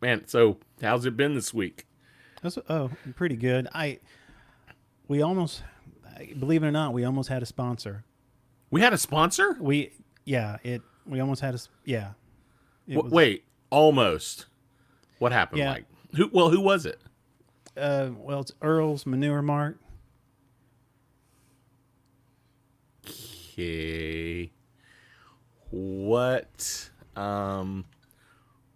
Man, so how's it been this week? Pretty good. We almost, believe it or not, we almost had a sponsor. We had a sponsor? We almost had yeah, it was, Wait, almost. What happened, yeah. Mike? Who was it? Well, it's Earl's Manure Mart. Okay. What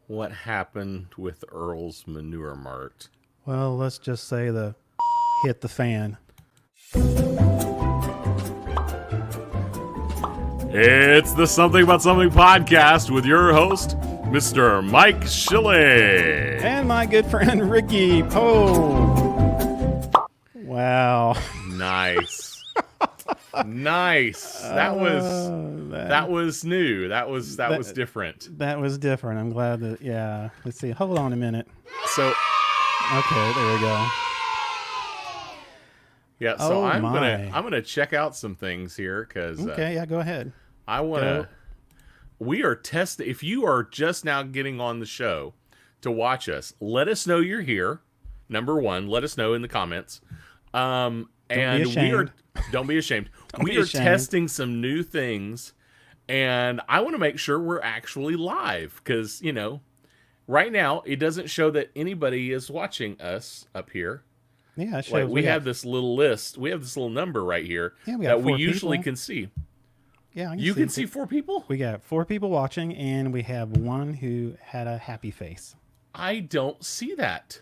what happened with Earl's Manure Mart? Well, let's just say the hit the fan. It's the Something About Something podcast with your host, Mr. Mike Shilley. And my good friend Ricky Poe. Wow. Nice. Nice. That was new. That was different. That was different. I'm glad that, yeah. Let's see. Hold on a minute. So Okay, there we go. yeah, so Oh, I'm my. gonna check out some things here because Okay, yeah, go ahead. I want to. Go. We are testing. If you are just now getting on the show to watch us, let us know you're here. Number one, let us know in the comments. And we are. ashamed. Don't be ashamed. Don't We be are ashamed. testing some new things, and I want to make sure we're actually live because right now it doesn't show that anybody is watching us up here. Yeah, it shows Like we have this little list. We have this little number right here Yeah, we got that we 4 usually people. can see. Yeah, You can see 4 people? We got 4 people watching, and we have one who had a happy face. I don't see that.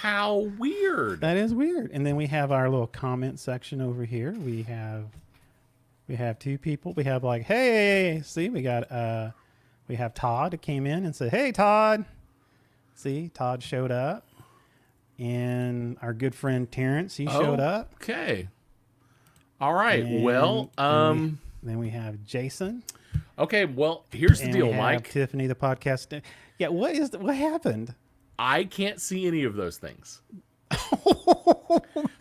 How weird. That is weird. And then we have our little comment section over here. We have 2 people. We have like, hey, see, we have Todd who came in and said, hey, Todd. See, Todd showed up. And our good friend Terrence, he showed up. Okay. All right. And Well, then we have Jason. okay. Well, here's the And deal, we have Mike. Tiffany, the podcast. Yeah, what happened? I can't see any of those things.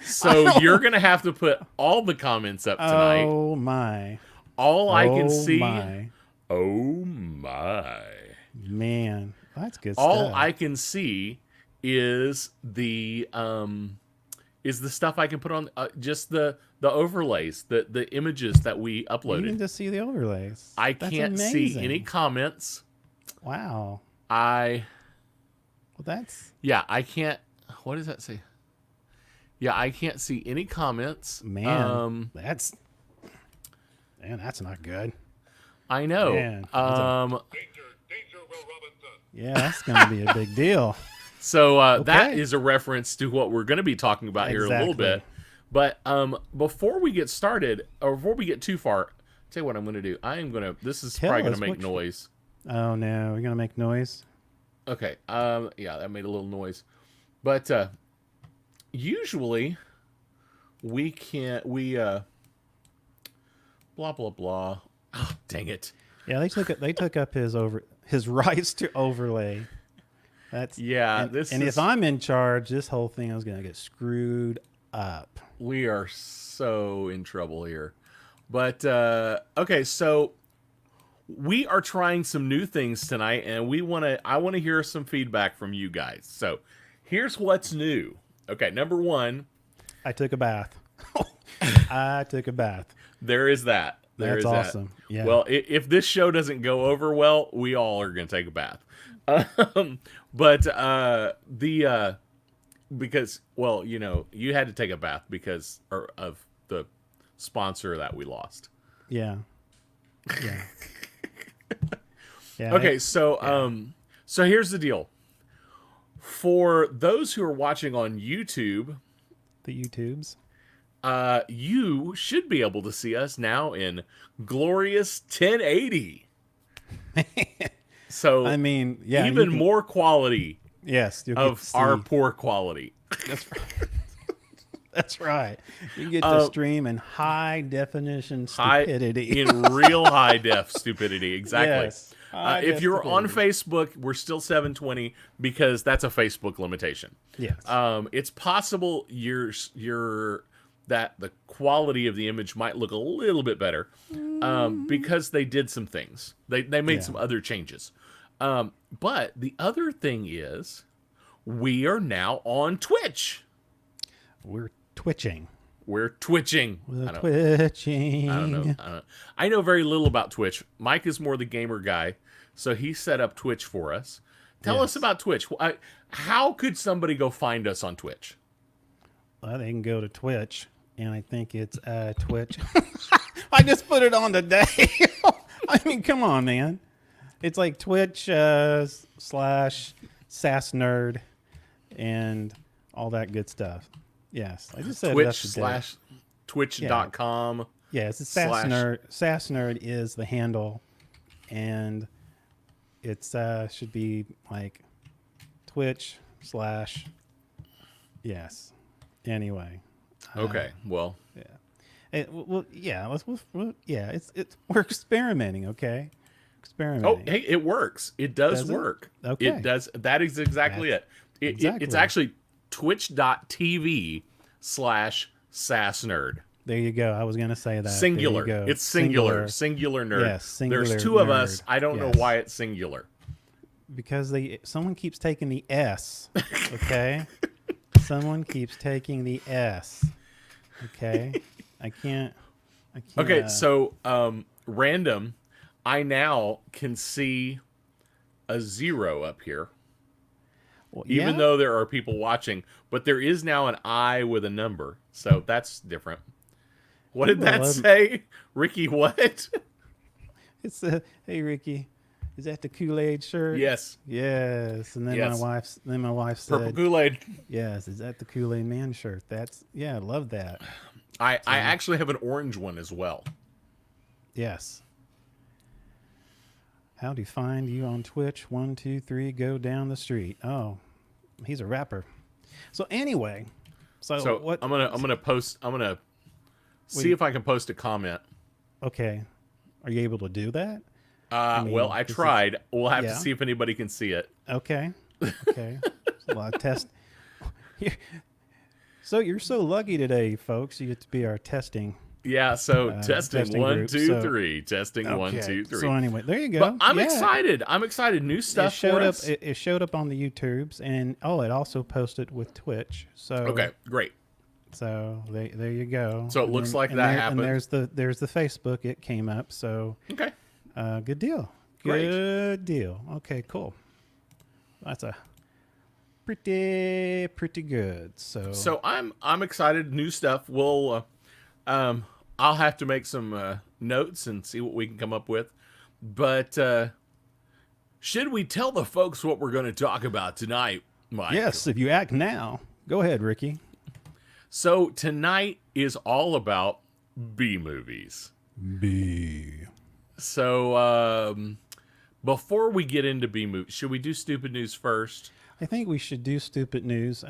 So you're going to have to put all the comments up tonight. Oh my. All I can see. My. Oh my. Man, that's good All stuff. I can see is the stuff I can put on just the overlays, the images that we You uploaded. can just see the overlays. I That's can't see amazing. any comments. Wow. I can't. What does that say? Yeah, I can't see any comments. Man, that's not good. I know. Man, Danger, Will Robinson. Yeah, that's going to be a big deal. So that Okay. is a reference to what we're going to be talking about here in a little Exactly. bit. But before we get started, or before we get too far, tell you what I'm going to do. This is Tell probably going us to make what you- noise. Oh no, we're going to make noise. Okay. Yeah, that made a little noise. But usually we blah blah blah. Oh, dang it. Yeah, they took up his rights to overlay. That's Yeah, and, this and is if I'm in charge, this whole thing is going to get screwed up. we are so in trouble here. But okay, so we are trying some new things tonight, and I want to hear some feedback from you guys. So here's what's new. Okay, number one, I took a bath. I took a bath. there is that. There That's is that. awesome. Yeah. Well, if this show doesn't go over well, we all are going to take a bath. But because you had to take a bath because of the sponsor that we lost. Yeah. Yeah. Yeah. Okay, so here's the deal. For those who are watching on YouTube, The YouTubes. you should be able to see us now in glorious 1080. So I mean, yeah. you even can- more quality Yes. You'll get of to see. our poor quality. That's right. That's right. You get to stream in high definition stupidity. In real high def stupidity. Exactly. Yes. High If def you're on stupidity. Facebook, we're still 720 because that's a Facebook limitation. Yes. It's possible that the quality of the image might look a little bit better because they did some things. They made Yeah. some other changes. But the other thing is, we are now on Twitch. We're twitching. We're twitching. We're I don't twitching. know. I know very little about Twitch. Mike is more the gamer guy, so he set up Twitch for us. Tell us about Twitch. How could somebody go find us on Twitch? Well, they can go to Twitch, and I think it's Twitch. I just put it on today. I mean, come on, man. It's like Twitch / SAS Nerd and all that good stuff. Yes, I just said Twitch/Twitch.com. Yes, it's SAS Nerd. SAS Nerd is the handle, and it's should be like Twitch / yes. Anyway. Okay. Well. Yeah. We're experimenting. Okay. Experimenting. Oh, hey, it works. It does work. Okay. It does. That is exactly it. It's actually twitch.tv/SASNerd. There you go. I was going to say that. Singular. There you go. It's singular. Singular nerd. Yes, singular There's two of nerd. us. I don't know Yes. why it's singular. Because someone keeps taking the S. Okay. Someone keeps taking the S. Okay. I can't. Okay, so random. I now can see a 0 up here, well, even yeah? though there are people watching. But there is now an I with a number, so that's different. What did that say, Ricky? What? It's hey Ricky, is that the Kool-Aid shirt? Yes. Yes. And then Yes. my wife Purple said, Kool-Aid. yes, is that the Kool-Aid Man shirt? That's I love that. I actually have an orange one as well. Yes. How to find you on Twitch? 1, 2, 3, go down the street. Oh, he's a rapper. So anyway, So what? I'm gonna see if I can post a comment. Okay, are you able to do that? Well, I tried. We'll have yeah. to see if anybody can see it. Okay. Okay. Well, I test. So you're so lucky today, folks. You get to be our testing. Yeah. So testing 1, group. 2, 3. Testing Okay. 1, 2, 3. So anyway, there you go. But I'm Yeah. excited. I'm excited. New stuff It showed for up. us. It showed up on the YouTubes, and it also posted with Twitch. So Okay. Great. So there you go. So it And looks then- like and that there- happened. And there's the Facebook. It came up. So Okay. good deal. Great. Good deal. Okay, cool. That's a pretty good. So I'm excited. New stuff. We'll I'll have to make some notes and see what we can come up with. But should we tell the folks what we're going to talk about tonight, Mike? yes, if you act now, go ahead, Ricky. So tonight is all about B movies. B. So before we get into B movies, should we do stupid news first? I think we should do stupid news.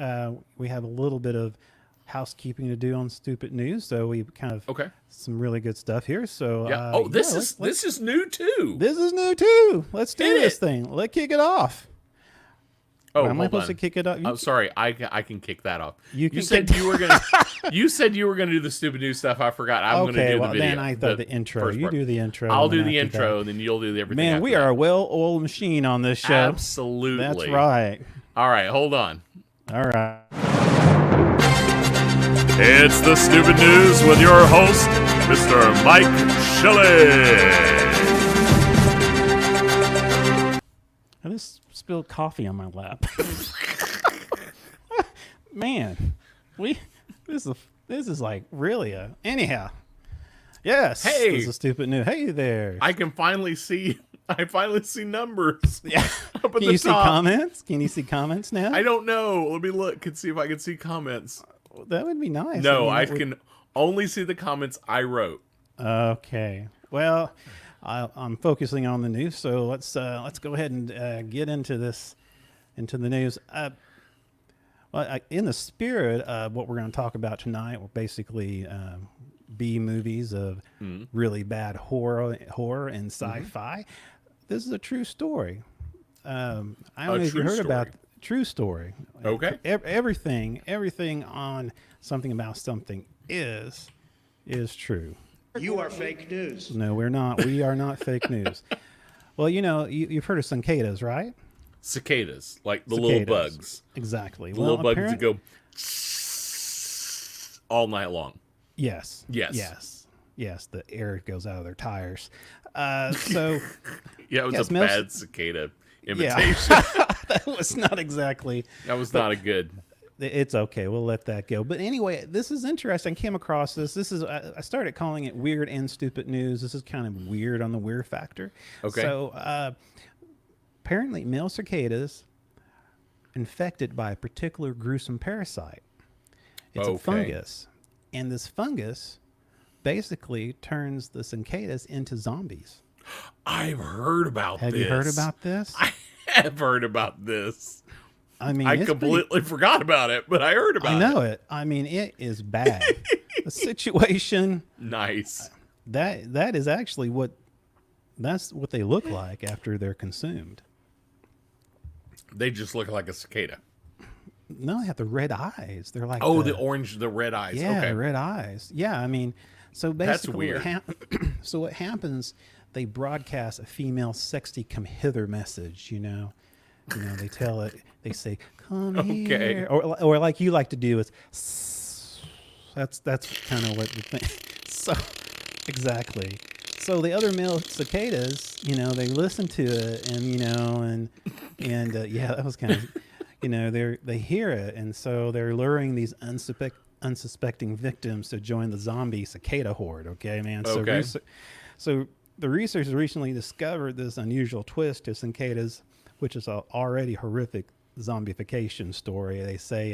We have a little bit of housekeeping to do on stupid news, so we kind of Okay. some really good stuff here. So Yeah. This is new too. this is new too. Let's do Hit this it. thing. Let's kick it off. Oh, Am I hold supposed on. to kick it off? I'm sorry. I can kick that off. You can said kick- you were gonna. You said you were gonna do the stupid news stuff. I forgot. I'm gonna Okay, do well the video. then I thought the intro. first You part. do the intro. I'll and do then the after intro, that- and then you'll do everything. Man, after we that. are a well-oiled machine on this show. Absolutely. That's right. All right, hold on. All right. It's the stupid news with your host, Mr. Mike Shelley. I just spilled coffee on my lap. Man, this is like really a anyhow. Yes. Hey. This is stupid news. Hey there. I can finally see. I finally see numbers. Yeah. Up at Can the you see top. comments? Can you see comments now? I don't know. Let me look and see if I can see comments. That would be nice. No, mean, I it would- can only see the comments I wrote. Okay. Well, I'm focusing on the news, so let's go ahead and get into the news. In the spirit of what we're going to talk about tonight, we're basically B movies of really bad horror and sci-fi. This is a true story. I don't know if you true heard about story. true story. Okay. Everything on something about something is true. You are fake news. No, we're not. We are not fake news. Well, you've heard of cicadas, right? Cicadas, like the little Cicadas. bugs. Exactly. The little bugs that apparent- go all night long. Yes. Yes. Yes. The air goes out of their tires. So Yeah, it was Yes, a most- bad cicada yeah, imitation. that was not exactly. That was not a good. It's okay. We'll let that go. But anyway, this is interesting. I came across this. This is I started calling it weird and stupid news. This is kind of weird on the weird factor. Okay. So apparently, male cicadas infected by a particular gruesome parasite. It's Okay. a fungus, and this fungus basically turns the cicadas into zombies. I've heard about Have this. you heard about this? I have heard about this. I mean, I it's pretty- completely forgot about it, but I heard about I know it. I mean, it is bad. The situation Nice. that is actually that's what they look like after they're consumed. They just look like a cicada. No, they have the red eyes. They're like Oh, the red eyes. yeah, Okay. the red eyes. Yeah, I mean, so basically, weird. so what happens? They broadcast a female "sexy come hither" message. They tell it. They say, "Come Okay. here," or like you like to do is. That's kind of what the thing. So exactly. So the other male cicadas, they listen to it, and yeah, that was kind of, they hear it, and so they're luring these unsuspecting victims to join the zombie cicada horde. Okay, man. So Okay. so the researchers recently discovered this unusual twist to cicadas, which is an already horrific zombification story. They say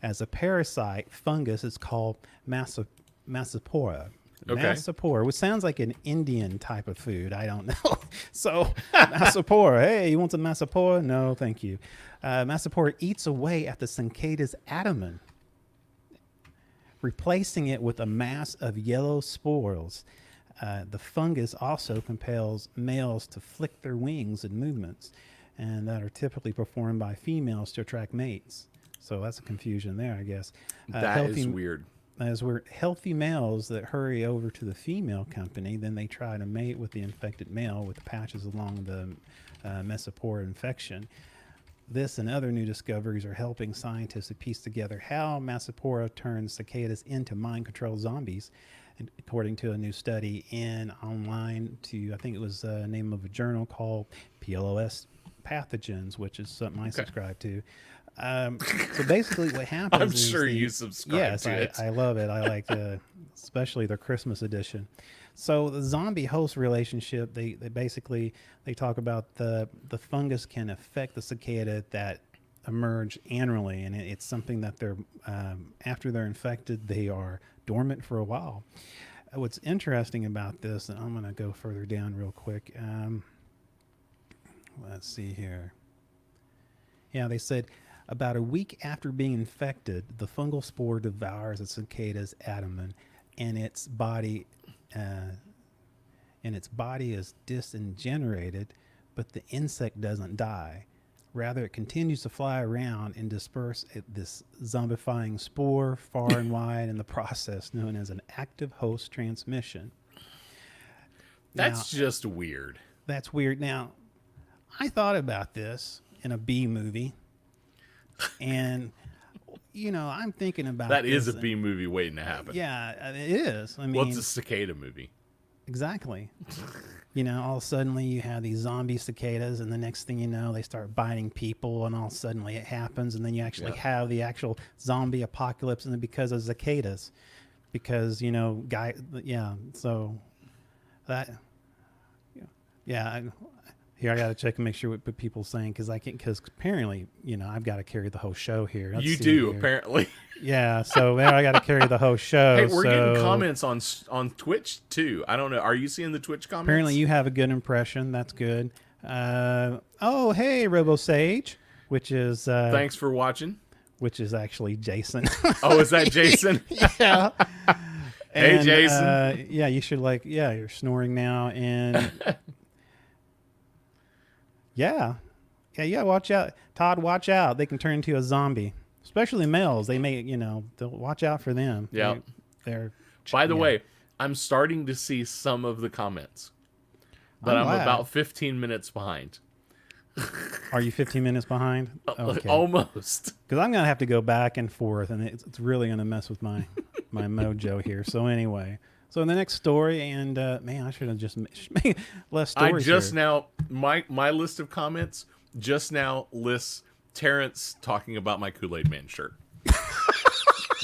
as a parasite fungus, it's called Massapora. Okay. Massapora, which sounds like an Indian type of food. I don't know. So Massapora, hey, you want some Massapora? No, thank you. Massapora eats away at the cicada's abdomen, replacing it with a mass of yellow spores. The fungus also compels males to flick their wings in movements, and that are typically performed by females to attract mates. So that's a confusion there, I guess. That is weird. As we're healthy males that hurry over to the female company, then they try to mate with the infected male with patches along the Massapora infection. This and other new discoveries are helping scientists to piece together how Massapora turns cicadas into mind-controlled zombies, and according to a new study online I think it was the name of a journal called PLOS Pathogens, which is something I subscribe to. So basically what happens I'm is sure you subscribe yes, to it. I love it. I like especially their Christmas edition. So the zombie host relationship, they basically talk about the fungus can affect the cicada that emerge annually, and it's something that they're after they're infected, they are dormant for a while. What's interesting about this, and I'm going to go further down real quick. Let's see here. Yeah, they said about a week after being infected, the fungal spore devours a cicada's abdomen, and its body is disintegrated, but the insect doesn't die. Rather, it continues to fly around and disperse this zombifying spore far and wide in the process known as an active host transmission. That's just weird. That's weird. Now, I thought about this in a B movie, and I'm thinking about That is a this, B movie waiting to happen. Yeah, it is. I mean, What's a cicada movie? exactly. All of a sudden you have these zombie cicadas, and the next thing you know, they start biting people, and all of a sudden it happens, and then you actually have the actual zombie apocalypse, and because of cicadas, because so that, here I got to check and make sure what people saying, because apparently I've got to carry the whole show here. Let's You see do, here. apparently. Yeah, so now I got to carry the whole show. Hey, we're getting so comments on Twitch too. I don't know. Are you seeing the Twitch comments? Apparently you have a good impression. That's good. Oh, hey, RoboSage, which is Thanks for watching. which is actually Jason. Oh, is that Jason? Yeah. Hey, And, Jason. Yeah, you should you're snoring now, and yeah, watch out, Todd. Watch out. They can turn into a zombie, especially males. They may, they'll watch out for them. Yeah. They're By the yeah. way, I'm starting to see some of the comments. but I'm glad. about 15 minutes behind. Are you 15 minutes behind? Okay. Almost. Because I'm gonna have to go back and forth, and it's really gonna mess with my mojo here. So anyway, so the next story, and man, I should have just made less I stories. just here. now my list of comments just now lists Terrence talking about my Kool-Aid Man shirt.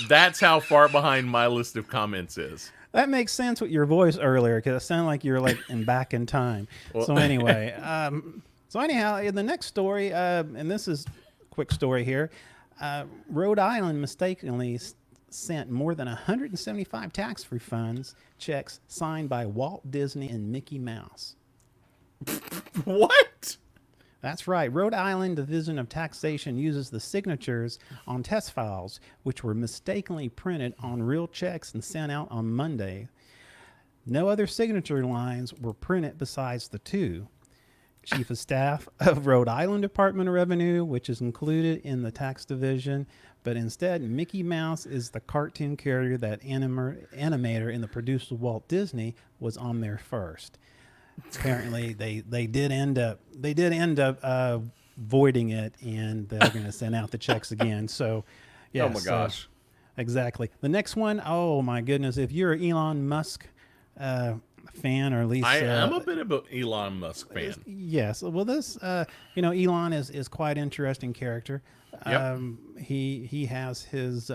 That's how far behind my list of comments is. That makes sense with your voice earlier, because it sounded like you're like back in time. So anyway, so anyhow, in the next story, and this is a quick story here, Rhode Island mistakenly sent more than 175 tax refunds checks signed by Walt Disney and Mickey Mouse. What? That's right. Rhode Island Division of Taxation uses the signatures on test files, which were mistakenly printed on real checks and sent out on Monday. No other signature lines were printed besides the two. Chief of Staff of Rhode Island Department of Revenue, which is included in the tax division, but instead Mickey Mouse is the cartoon character that animator in the producer Walt Disney was on there first. Apparently, they did end up voiding it, and they're going to send out the checks again. So, yeah. Oh my gosh. Exactly. The next one, oh my goodness! If you're an Elon Musk fan, or at least I am a bit of an Elon Musk fan. yes. Well, this Elon is quite interesting character. Yep. He has his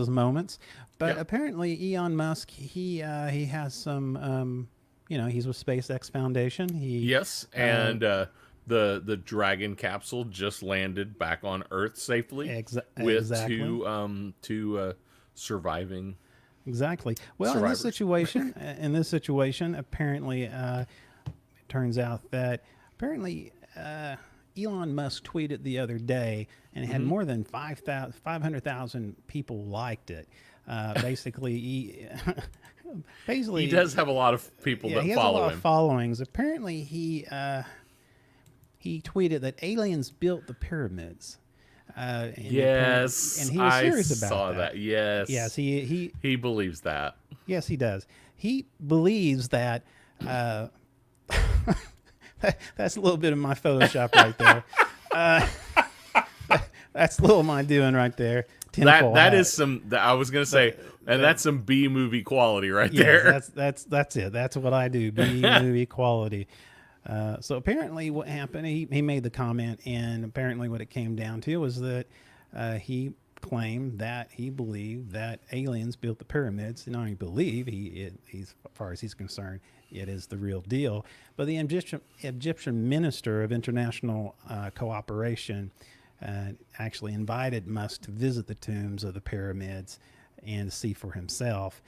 moments. But Yep. apparently, Elon Musk, he has some, he's with SpaceX Foundation. Yes, and the Dragon capsule just landed back on Earth safely with exactly. two surviving. Exactly. Well, Survivors. in this situation, apparently, it turns out that Elon Musk tweeted the other day, and it had more than 500,000 people liked it. Basically, he does have a lot of people that he has a follow lot him. of followings. Apparently, he tweeted that aliens built the pyramids. Yes, and he was serious about saw that. Yes, Yes, he believes that. yes he does. He believes that. That's a little bit of my Photoshop right there. That's a little of my doing right there. That is some. I was gonna say, and that's some B movie quality right there. That's it. That's what I do. B movie quality. So apparently, what happened? He made the comment, and apparently, what it came down to was that he claimed that he believed that aliens built the pyramids. Not only believe, he's as far as he's concerned, it is the real deal. But the Egyptian Minister of International Cooperation actually invited Musk to visit the tombs of the pyramids and see for himself.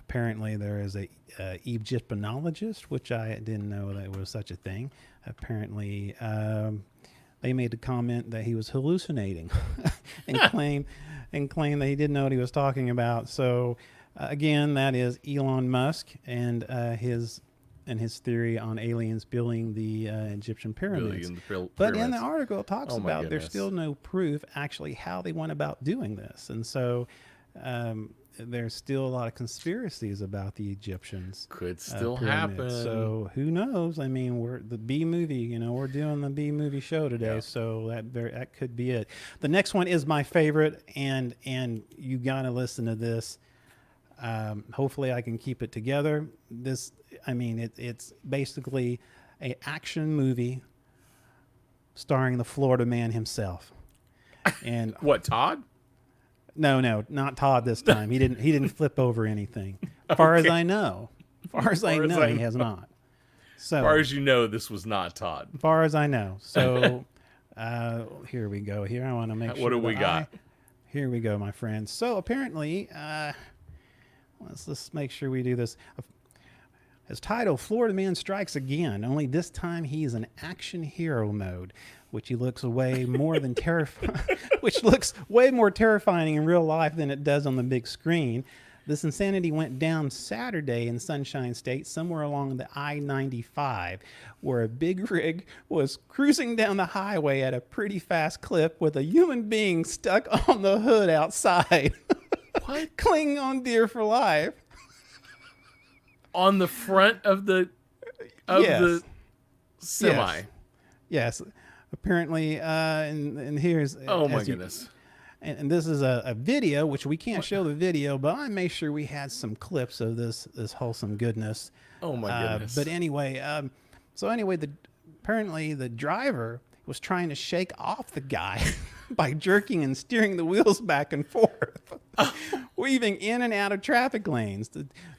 Apparently, there is a Egyptologist, which I didn't know that was such a thing. Apparently, they made the comment that he was hallucinating, and claimed that he didn't know what he was talking about. So, again, that is Elon Musk and his theory on aliens building the Egyptian pyramids. But in the article, it talks about there's still no proof actually how they went about doing this, and so there's still a lot of conspiracies about the Egyptians. Could still pyramids. happen. So who knows? I mean, we're the B movie. We're doing the B movie show today, Yeah. so that could be it. The next one is my favorite, and you gotta listen to this. Hopefully, I can keep it together. It's basically an action movie starring the Florida Man himself. And What, Todd? no, not Todd this time. He didn't flip over anything. As far as I know, he has not. So, As far as you know, this was not Todd. far as I know. So, here we go. Here, I want to make sure. What do we that got? Here we go, my friends. So apparently, let's make sure we do this. His title, Florida Man Strikes Again, only this time he's in action hero mode, which looks way more terrifying in real life than it does on the big screen. This insanity went down Saturday in Sunshine State, somewhere along the I-95, where a big rig was cruising down the highway at a pretty fast clip with a human being stuck on the hood outside, clinging on dear for life. on the front of the Yes. the semi. Yes. Apparently, and here's Oh my as you- goodness. and this is a video, which we can't show the video, but I made sure we had some clips of this wholesome goodness. Oh my goodness. But anyway, apparently the driver was trying to shake off the guy by jerking and steering the wheels back and forth, weaving in and out of traffic lanes.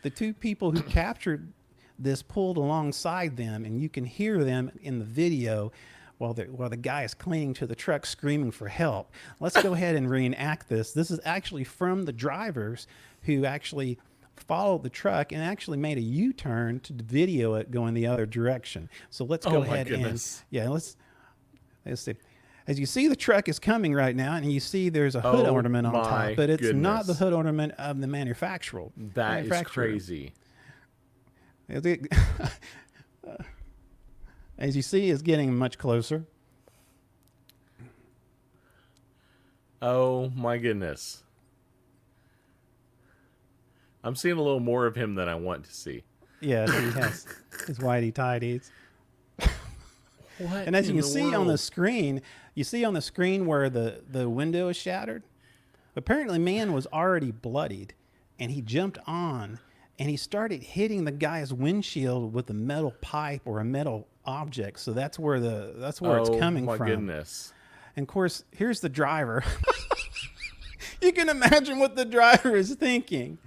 The two people who captured this pulled alongside them, and you can hear them in the video while the guy is clinging to the truck screaming for help. Let's go ahead and reenact this. This is actually from the drivers who actually followed the truck and actually made a U-turn to video it going the other direction. So let's go Oh my ahead goodness. and let's see. As you see, the truck is coming right now, and you see there's a hood Oh ornament on my top, but it's not the goodness. hood ornament of the manufacturer. That is crazy. As you see, it's getting much closer. Oh my goodness. I'm seeing a little more of him than I want to see. Yes, he has his whitey tidies. What? And as you in can see on the world? screen, you see on the screen where the window is shattered. Apparently, man was already bloodied, and he jumped on, and he started hitting the guy's windshield with a metal pipe or a metal object. So that's where it's coming my from. goodness. And of course, here's the driver. You can imagine what the driver is thinking.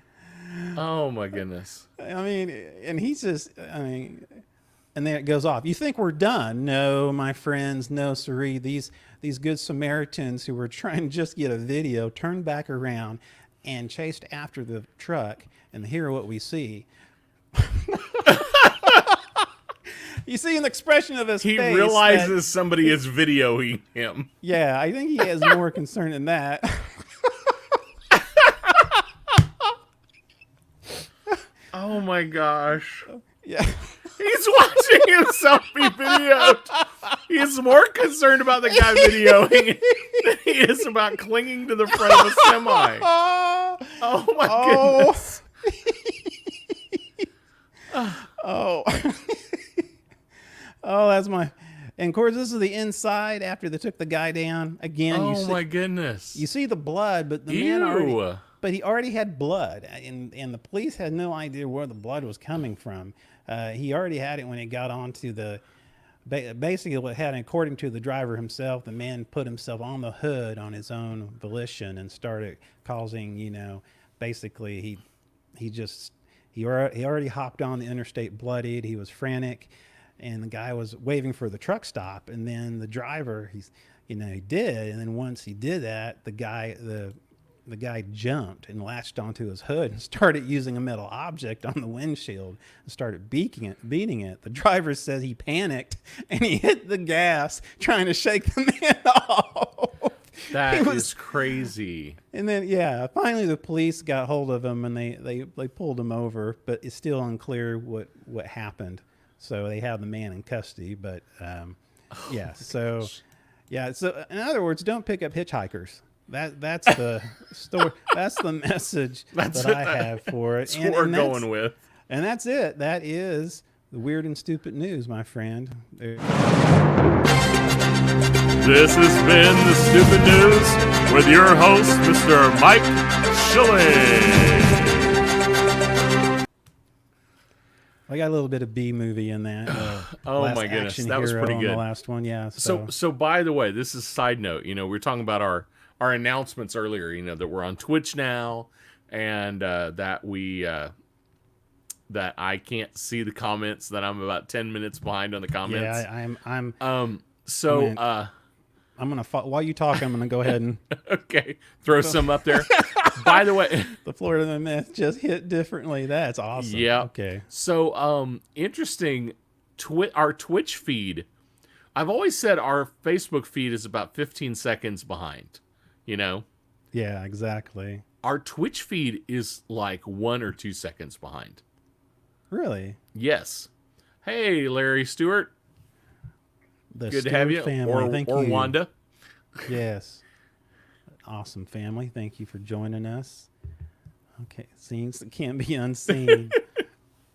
Oh my goodness. I mean, and he's just, and then it goes off. You think we're done? No, my friends, no, siree. These good Samaritans who were trying to just get a video turned back around and chased after the truck. And here what we see. You see an expression of his He face. realizes somebody is videoing him. Yeah, I think he has more concern than that. Oh my gosh. Yeah. He's watching himself be videoed. He's more concerned about the guy videoing than he is about clinging to the front of a semi. Oh my goodness. Oh. Oh, that's my. And of course, this is the inside after they took the guy down. Again, Oh my goodness. you see the blood, but the man Ew. he already had blood, and the police had no idea where the blood was coming from. He already had it when he got onto the. Basically, what happened, according to the driver himself, the man put himself on the hood on his own volition and started causing, basically he already hopped on the interstate bloodied. He was frantic, and the guy was waving for the truck stop. And then the driver, he did. And then once he did that, the guy jumped and latched onto his hood and started using a metal object on the windshield and started beating it. The driver says he panicked and he hit the gas trying to shake the man off. That is crazy. And then, finally the police got hold of him and they pulled him over, but it's still unclear what happened. So they have the man in custody, but So in other words, don't pick up hitchhikers. That's the story. That's the message that I have for it. That's what we're going with. And that's it. That is the weird and stupid news, my friend. This has been the Stupid News with your host, Mr. Mike Schilling. I got a little bit of B movie in that. Oh Last my goodness, Action that was Hero pretty on good. The last one, yeah. So by the way, this is a side note. We were talking about our announcements earlier. That we're on Twitch now, and that we that I can't see the comments. That I'm about 10 minutes behind on the comments. yeah, I'm I'm gonna while you talk, I'm gonna go ahead and okay. Throw some up there. By the way, the Florida Myth just hit differently. That's awesome. yeah. Okay. So interesting. Our Twitch feed. I've always said our Facebook feed is about 15 seconds behind. Yeah, exactly. Our Twitch feed is like 1 or 2 seconds behind. Really? Yes. Hey, Larry Stewart. The Good to have you. Stewart family. Or Thank or you. Wanda. Yes. Awesome family. Thank you for joining us. Okay, scenes that can't be unseen.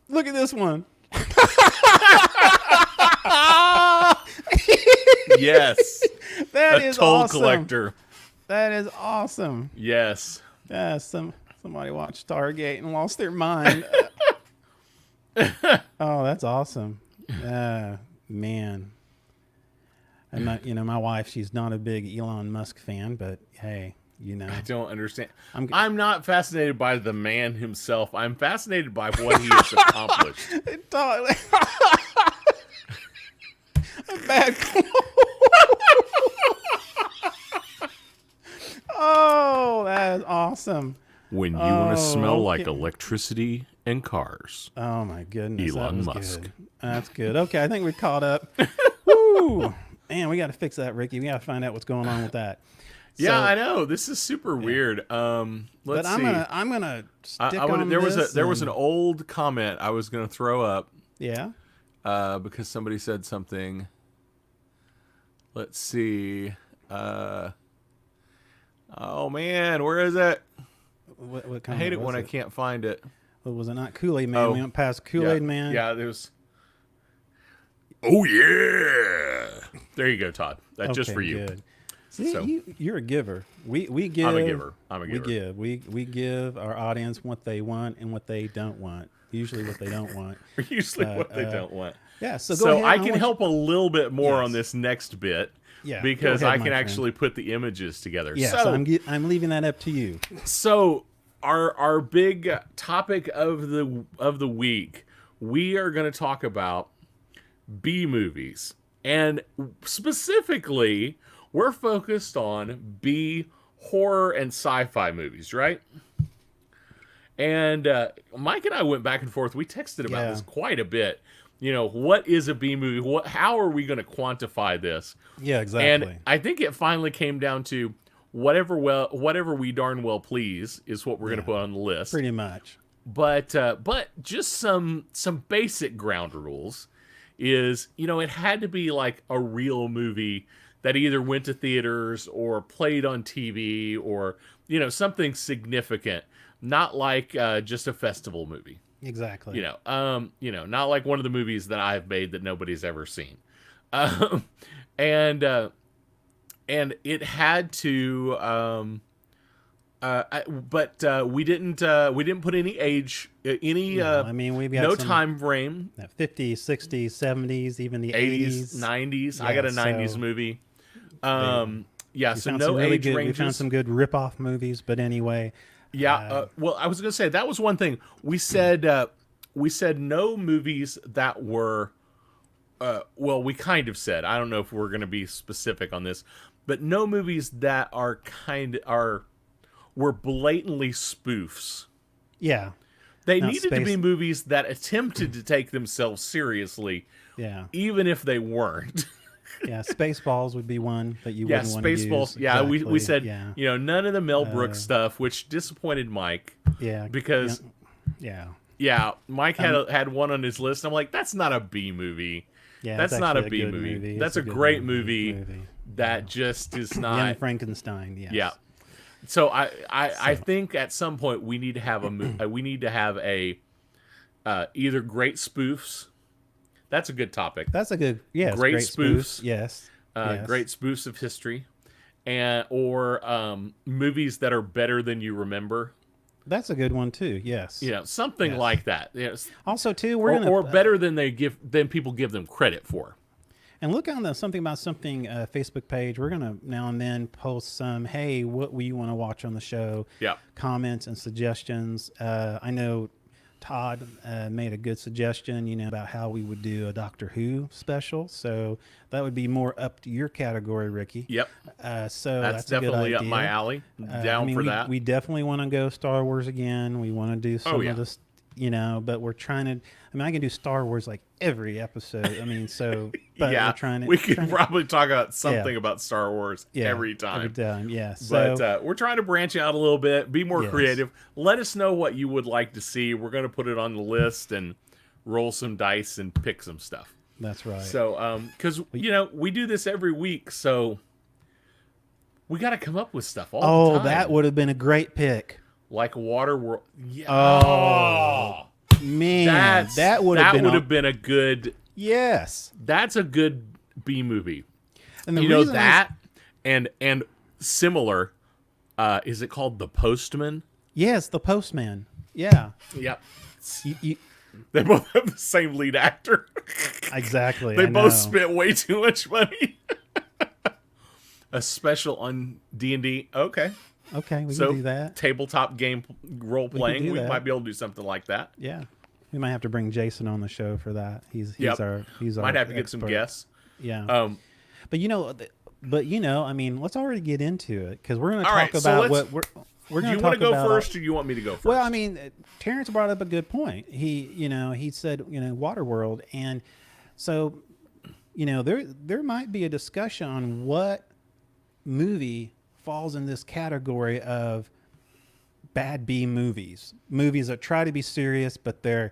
Look at this one. Yes. That A is toll awesome. collector. That is awesome. Yes. Yeah, somebody watched Stargate and lost their mind. Oh, that's awesome. Man. And my wife, she's not a big Elon Musk fan, but hey, I don't understand. I'm- I'm not fascinated by the man himself. I'm fascinated by what he has accomplished. totally. Bad. Oh, that is awesome. When you want to smell like okay. electricity and cars. Oh my goodness, that Elon was Musk. good. That's good. Okay, I think we caught up. Woo! Man, we got to fix that, Ricky. We got to find out what's going on with that. Yeah, So- I know. This is super weird. Let's but see. I'm gonna stick on there this was an and- old comment I was gonna throw up yeah. because somebody said something. Let's see. Oh man, where is it? What I kind hate it was when I can't find it. Was it not Kool-Aid Man? Oh, We went past Kool-Aid Man. Yeah, there's. Oh yeah! There you go, Todd. That's just Okay, for you. Good. See, So- you're a giver. We give. I'm a giver. I'm a We giver. give. We give our audience what they want and what they don't want. Usually, what they don't want. Usually, what they don't want. Yeah. So go So ahead. I want can you- help a little bit more Yes. on this next bit. Yeah, Because go ahead, I my can friend. actually put the images together. Yes, So, I'm leaving that up to you. So our big topic of the week, we are going to talk about B movies, and specifically, we're focused on B horror and sci-fi movies, right? And Mike and I went back and forth. We texted about Yeah. this quite a bit. What is a B movie? How are we going to quantify this? Yeah, exactly. And I think it finally came down to whatever we darn well please is what we're going to put on the list. Pretty much. But just some basic ground rules is, it had to be like a real movie that either went to theaters or played on TV or, something significant, not like just a festival movie. Exactly. Not like one of the movies that I've made that nobody's ever seen. And it had to, we didn't put any age, I mean, we've got no some- time frame, 50s, 60s, 70s, even the 80s, 80s. 90s. I Yeah, got a 90s so- movie. We So found some no really age good, ranges. We found some good rip-off movies, but anyway. Yeah. Well, I was going to say that was one thing we said. We said no movies that were. Well, we kind of said. I don't know if we're going to be specific on this, but no movies that were blatantly spoofs. Yeah. They Not needed to be space- movies that attempted to take themselves seriously, Yeah. even if they weren't. Yeah. Spaceballs would be one that you Yeah, wouldn't want to use. Spaceballs. Yeah, we Exactly. said Yeah. none of the Mel Brooks stuff, which disappointed Mike Yeah. because. Yeah. Yeah, Mike had one on his list. I'm like, that's not a B movie. Yeah. That's it's not a actually B good movie. It's That's a good great movie movie. that just is Young not. Frankenstein. Yes. Yeah. So I think at some point we need to have a either great spoofs. That's a good topic. That's a good. Yes. Great spoofs. spoofs. Yes. Yes. Great spoofs of history, or movies that are better than you remember. That's a good one too. Yes. Something Yes. like that. Yes. Also, too, we're Or, gonna or better than people give them credit for. and look on the something about something Facebook page. We're gonna now and then post some. Hey, what we want to watch on the show? Yeah. Comments and suggestions. I know Todd made a good suggestion. About how we would do a Doctor Who special. So that would be more up to your category, Ricky. Yep. So That's that's a good definitely up idea. my alley. Down I mean, for we, that. We definitely want to go Star Wars again. We want to do some yeah. of this, but we're trying to. I mean, I can do Star Wars like every episode. I mean, so but yeah, we're trying to. we could trying to- probably talk about something Yeah. about Star Wars yeah, every time. yeah. So But we're trying to branch out a little bit, be more Yes. creative. Let us know what you would like to see. We're going to put it on the list and roll some dice and pick some stuff. that's right. So, because we do this every week, so we got to come up with stuff all the time. that would have been a great pick. like Waterworld. Yeah. Oh. Man, that would have been a good. yes. That's a good B movie. And the You know reason that, and similar. Is it called The Postman? yes, The Postman. Yeah. Yep. You, They both have the same lead actor. exactly. They I both know. spent way too much money. A special on D&D. Okay. Okay, we So can do that. tabletop game role playing. do We that. might be able to do something like that. Yeah. We might have to bring Jason on the show for that. He's Yep. our Might have to get some expert. guests. Yeah. But I mean, let's already get into it because we're going to All talk right, so about let's- what we're Do going you to want talk to go about. first, or do you want me to go first? Well, I mean, Terrence brought up a good point. He said, Waterworld, and so, there might be a discussion on what movie falls in this category of bad B movies that try to be serious, but they're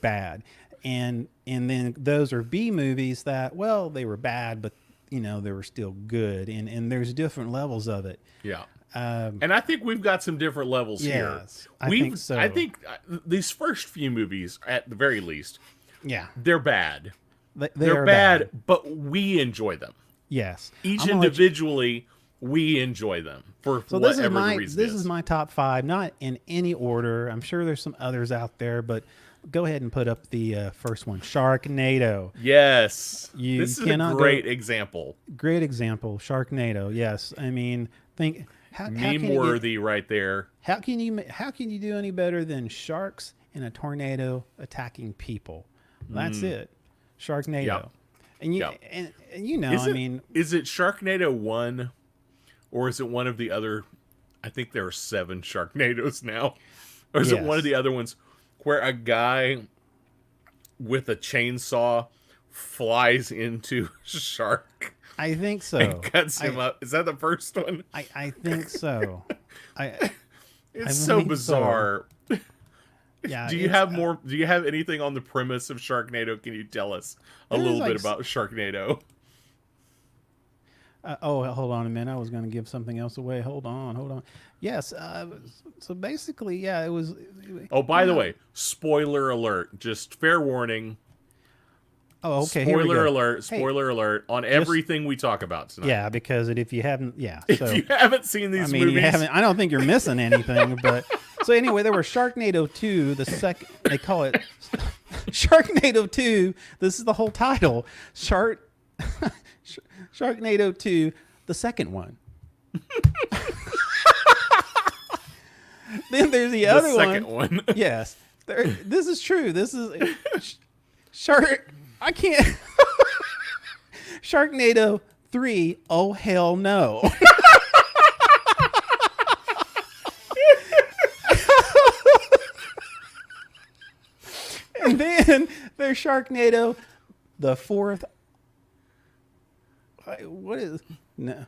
bad, and then those are B movies that, well, they were bad, but they were still good, and there's different levels of it. Yeah. And I think we've got some different levels here. Yes, I think so. I think these first few movies, at the very least, Yeah, they're bad. they They're are bad, but we enjoy them. Yes, Each I'm gonna let you- individually, we enjoy them for So whatever this the reason is my top 5, not in any order. I'm sure there's some others out there, but go ahead and put up the first one, Sharknado. Yes. You This is a cannot great example. Great example, Sharknado. Yes, I mean, how can Meme you get- worthy right there. How can you do any better than sharks in a tornado attacking people? That's it, Sharknado. Yep. And you Yep. and Is it Sharknado 1, or is it one of the other? I think there are 7 Sharknadoes now. Or is it one of Yes. the other ones where a guy with a chainsaw flies into a shark I think so. and cuts him up? Is that the first one? I think so. I It's I so think so. bizarre. yeah. Do you have more? Do you have anything on the premise of Sharknado? Can you tell us a There's little like bit about Sharknado? Hold on a minute. I was going to give something else away. Hold on. Yes. So basically, yeah, it was. Oh, by the way, spoiler alert! Just fair warning. Oh, okay. Here we Spoiler go. alert! Spoiler alert on everything we talk about tonight. Yeah, because if you haven't, yeah. If So you haven't seen I these mean, you movies, haven't. I don't think you're missing anything. But so anyway, there was Sharknado 2. The second, they call it Sharknado 2. This is the whole title. Sharknado 2, the second one. Then there's the other second one. Yes, this is true. This is Shark. I can't. Sharknado 3. Oh hell no. And then there's Sharknado, the fourth. What is no?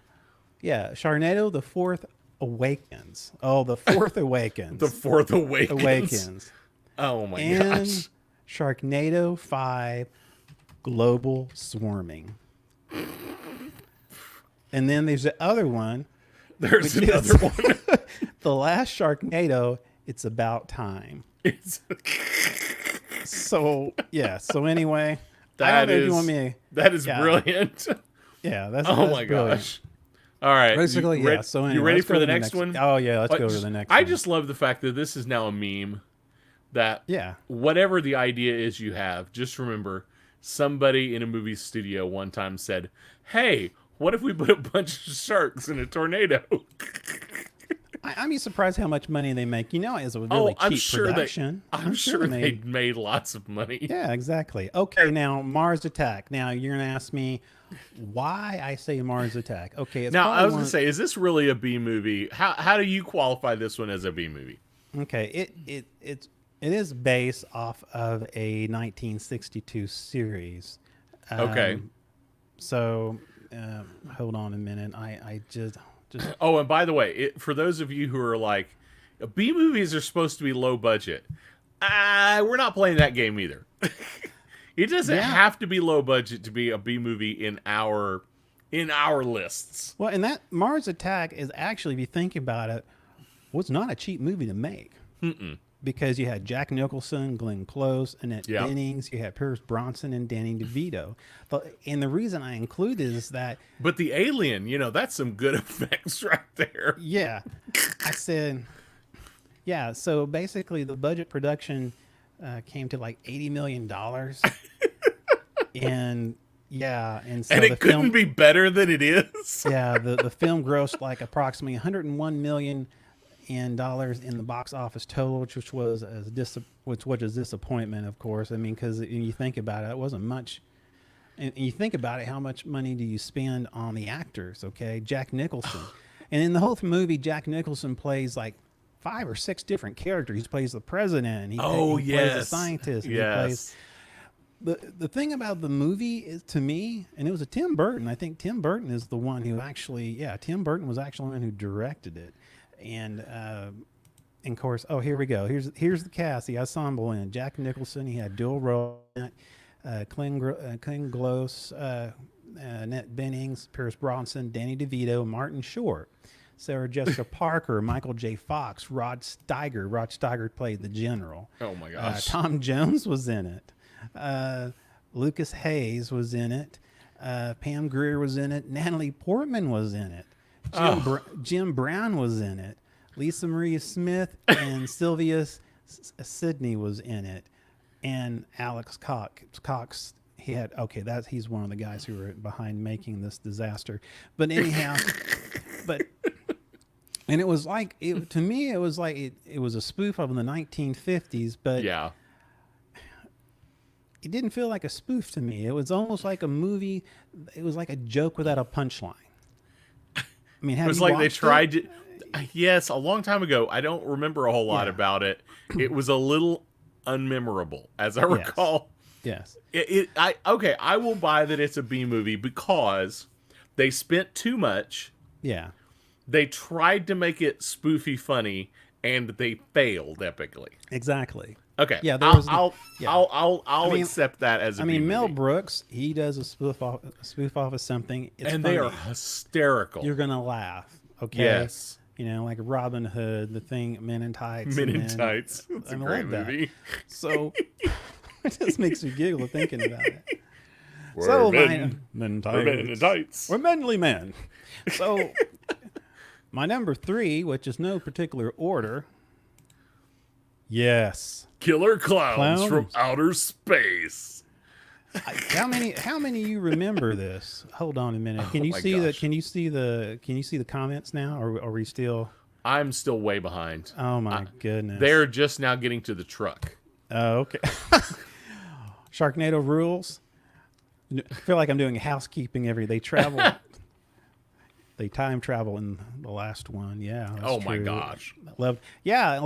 Yeah, Sharknado, the fourth awakens. Oh, the fourth awakens. The Fourth Awakens. awakens. Oh my And gosh! Sharknado 5, global swarming. And then there's the other one, There's which another is one. the last Sharknado. It's about time. It's, So yeah. So anyway, I that don't know if is you want me. that is yeah. brilliant. Yeah, that's Oh that's my brilliant. gosh! All right, Basically, yeah. So anyway, you ready let's go for to the next one? Oh yeah, let's go to the next. I one. just love the fact that this is now a meme. That yeah. whatever the idea is you have, just remember somebody in a movie studio one time said, "Hey, what if we put a bunch of sharks in a tornado?" I'd be surprised how much money they make. It's a really I'm cheap sure production. I'm sure they made lots of money. Yeah, exactly. Okay, now Mars Attack. Now you're gonna ask me why I say Mars Attack. Okay, it's Now probably I was one- gonna say, is this really a B movie? How do you qualify this one as a B movie? Okay, it is based off of a 1962 series. Okay. So hold on a minute. I just Oh, and by the way, for those of you who are like, B movies are supposed to be low budget. We're not playing that game either. It doesn't Yeah. have to be low budget to be a B movie in our lists. well, and that Mars Attack is actually, if you think about it, was not a cheap movie to make. because you had Jack Nicholson, Glenn Close, Annette Yeah. Bening, you had Pierce Bronson and Danny DeVito. And the reason I include it is that, But the alien, that's some good effects right there. yeah, I said, yeah. So basically, the budget production came to like $80 million, and yeah, and so And the it couldn't film, be better than it is. yeah, the film grossed like approximately $101 million in the box office total, which was a disappointment, of course. I mean, because you think about it, it wasn't much. And you think about it, how much money do you spend on the actors? Okay, Jack Nicholson, and in the whole movie, Jack Nicholson plays like 5 or 6 different characters. He plays the president. He plays the yes. scientist. and Yes. He plays the thing about the movie is, to me, and it was a Tim Burton. I think Tim Burton is the one who actually, Tim Burton was actually the one who directed it, and of course, here we go. Here's the cast, the ensemble in Jack Nicholson. He had Dual Role, Glenn Close, Annette Bening, Pierce Bronson, Danny DeVito, Martin Short, Sarah Jessica Parker, Michael J. Fox, Rod Steiger. Rod Steiger played the general. Oh my gosh. Tom Jones was in it. Lucas Hayes was in it. Pam Grier was in it. Natalie Portman was in it. Jim Brown was in it. Lisa Marie Smith and Sylvia Sidney was in it. And Alex Cox. He's one of the guys who were behind making this disaster. But anyhow, and it was like, to me, it was like it was a spoof of the 1950s, but Yeah. it didn't feel like a spoof to me. It was almost like a movie. It was like a joke without a punchline. I mean, It was like they tried to. Yes, a long time ago. I don't remember a whole lot Yeah. about it. It was a little unmemorable, as I Yes. recall. Yes. I will buy that it's a B movie because they spent too much. Yeah. They tried to make it spoofy funny, and they failed epically. Exactly. Okay, Yeah, there I'll was no- yeah. I'll mean- accept that as a I B mean, Mel movie. Brooks, he does a spoof off of something. It's And funny. they are hysterical. You're gonna laugh. Okay. Yes. Like Robin Hood, the thing, Men in Tights. Men in and then- Tights. It's a I great love that. movie. So it just makes me giggle thinking about it. We're So men. men We're men in tights. We're manly men. So my number 3, which is no particular order. Yes. Killer clowns from Clowns. outer space. How many you remember this? Hold on a minute. Can you my see the gosh. can you see the comments now, or are we still? I'm still way behind. Oh my goodness. They're just now getting to the truck. Oh, okay. Sharknado rules. I feel like I'm doing housekeeping they travel. They time travel in the last one. Yeah. that's Oh my true. gosh. Loved. Yeah,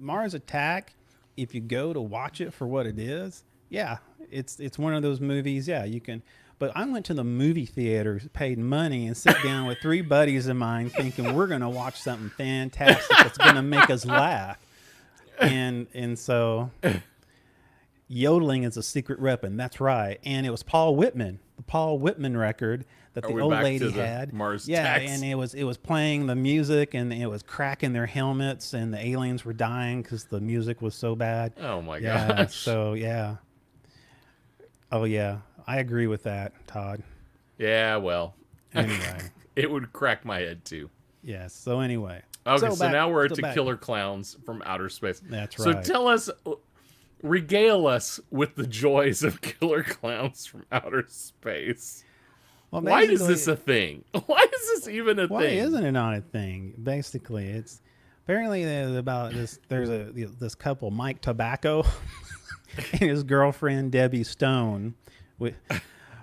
Mars Attack. If you go to watch it for what it is, yeah, it's one of those movies. Yeah, you can. But I went to the movie theater, paid money, and sat down with 3 buddies of mine, thinking we're gonna watch something fantastic that's gonna make us laugh. And so, yodeling is a secret weapon. That's right. And it was Paul Whitman, the Paul Whitman record that Are the we old back lady to the had. Mars yeah, Attacks? and it was playing the music, and it was cracking their helmets, and the aliens were dying because the music was so bad. Oh my Yeah. gosh. So yeah. Oh yeah, I agree with that, Todd. Yeah, well, Anyway, it would crack my head too. yes. So anyway. Okay, so back- now we're so to back- Killer Clowns from Outer Space. That's So right. tell us, regale us with the joys of Killer Clowns from Outer Space. Well, Why is basically- this a thing? Why is this even a Why thing? isn't it not a thing? Basically, it's apparently there's about this. There's this couple, Mike Tobacco and his girlfriend Debbie Stone,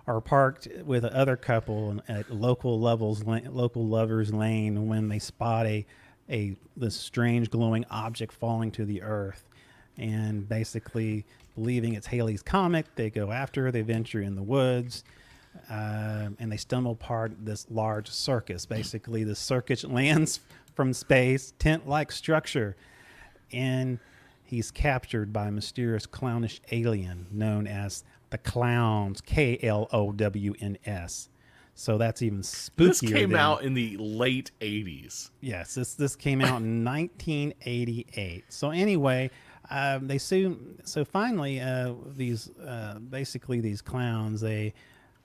are parked with other couple at local lovers lane when they spot this strange glowing object falling to the earth, and basically believing it's Halley's Comet, they go after her. They venture in the woods. And they stumble upon this large circus. Basically, the circus lands from space, tent-like structure, and he's captured by a mysterious clownish alien known as the Clowns, Klowns. So that's even spookier. This came than- out in the late 80s. Yes, this came out in 1988. So anyway, they soon. So finally, these basically these clowns. They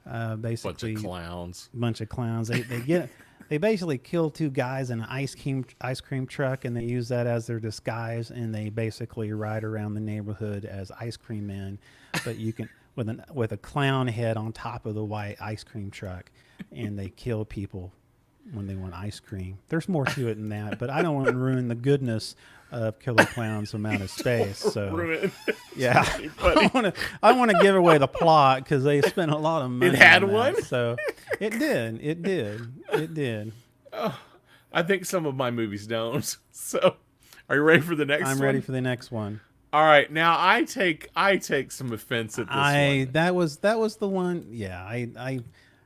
Bunch basically of clowns. bunch of clowns. They basically kill two guys in an ice cream truck, and they use that as their disguise, and they basically ride around the neighborhood as ice cream men, but you can with a clown head on top of the white ice cream truck, and they kill people when they want ice cream. There's more to it than that, but I don't want to ruin the goodness of Killer Clowns from Outer Space. So Ruin. yeah, I want to give away the plot because they spent a lot of money. It had on that. one? So it did. I think some of my movies don't. So, are you ready for the next one? I'm ready for the next one. All right, now I take some offense at this one. That was the one. Yeah, I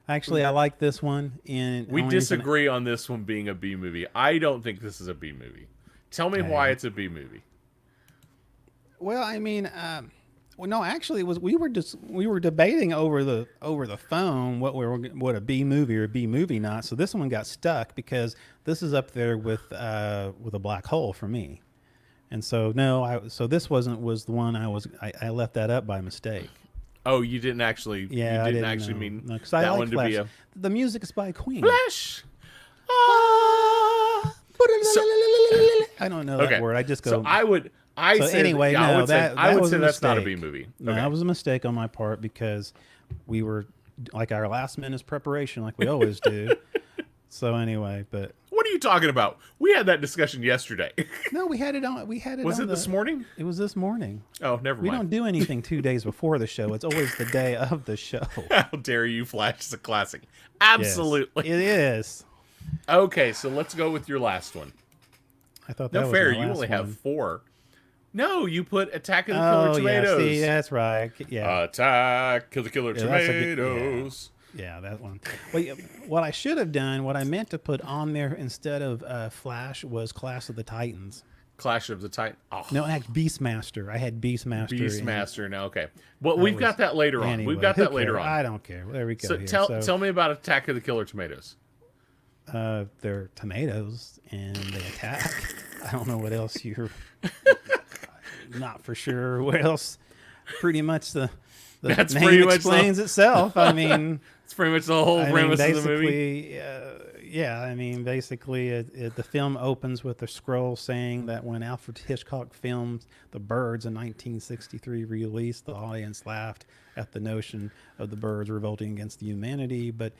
actually I like this one. And We disagree on this one being a B movie. I don't think this is a B movie. Tell me why it's a B movie. Well, I mean, well, no, actually, it was we were debating over the phone what a B movie or a B movie not. So this one got stuck because this is up there with a black hole for me. And so so this was the one I left that up by mistake. Oh, you didn't actually. Yeah, you didn't I actually know. mean No, 'cause that I like one to Flash. be a The music is by Queen. Flash. I don't know Okay, that word. I just go. So I would say that's not a B movie. No, Okay. that was a mistake on my part because we were like our last minute's preparation, like we always do. So anyway, but What are you talking about? We had that discussion yesterday. no, we had it on. Was it this morning? It was this morning. Oh, never We mind. don't do anything 2 days before the show. It's always the day of the show. How dare you, Flash is a classic. Yes, Absolutely. it is. Okay, so let's go with your last one. I thought that No was fair, my you last only one. have 4. No, you put Attack of the Oh Killer yeah, Tomatoes. see, that's right. Yeah. Attack of the Killer Yeah, that's a good- Tomatoes. Yeah, that one. Well, what I should have done, what I meant to put on there instead of Flash was Clash of the Titans. Clash of the Titan. Oh, No, I had Beastmaster. I had Beastmaster. Beastmaster. Now, okay. Well, we've got that later on. Anyway, We've got who that later cares? on. I don't care. There we go. So here. tell me about Attack of the Killer Tomatoes. They're tomatoes and they attack. I don't know what else you're not for sure. What else? Pretty much the That's name pretty much explains itself. I mean, It's pretty much the whole premise of the movie. basically, yeah. I mean, basically, the film opens with a scroll saying that when Alfred Hitchcock filmed The Birds in 1963 released, the audience laughed at the notion of the birds revolting against humanity. But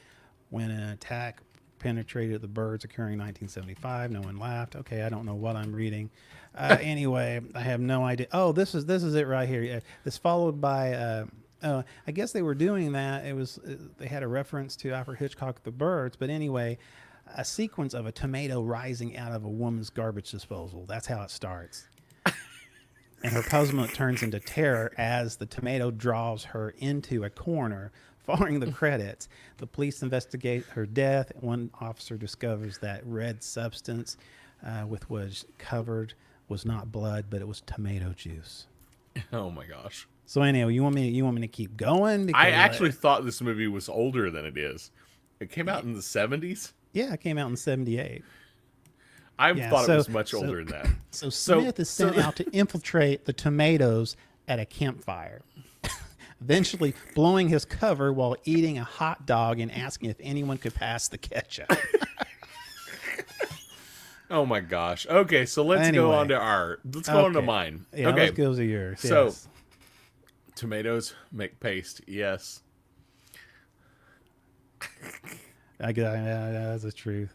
when an attack penetrated the birds occurring in 1975, no one laughed. Okay, I don't know what I'm reading. Anyway, I have no idea. Oh, this is it right here. Yeah, this followed by. I guess they were doing that. It was they had a reference to Alfred Hitchcock, The Birds, but anyway, a sequence of a tomato rising out of a woman's garbage disposal. That's how it starts. And her puzzlement turns into terror as the tomato draws her into a corner. Following the credits, the police investigate her death. One officer discovers that red substance with was covered was not blood, but it was tomato juice. Oh my gosh. So anyway, you want me to keep going? I Because, actually thought this movie was older than it is. It came out in the 70s. yeah, it came out in '78. I Yeah, thought it so- was much so- older than that. So So- Smith is sent out to infiltrate the tomatoes at a campfire, eventually blowing his cover while eating a hot dog and asking if anyone could pass the ketchup. Oh my gosh. Okay, so let's go Anyway. on to go on to Okay. mine. Yeah, Okay. let's go to yours. So- yes. Tomatoes make paste. Yes. I got that's the truth.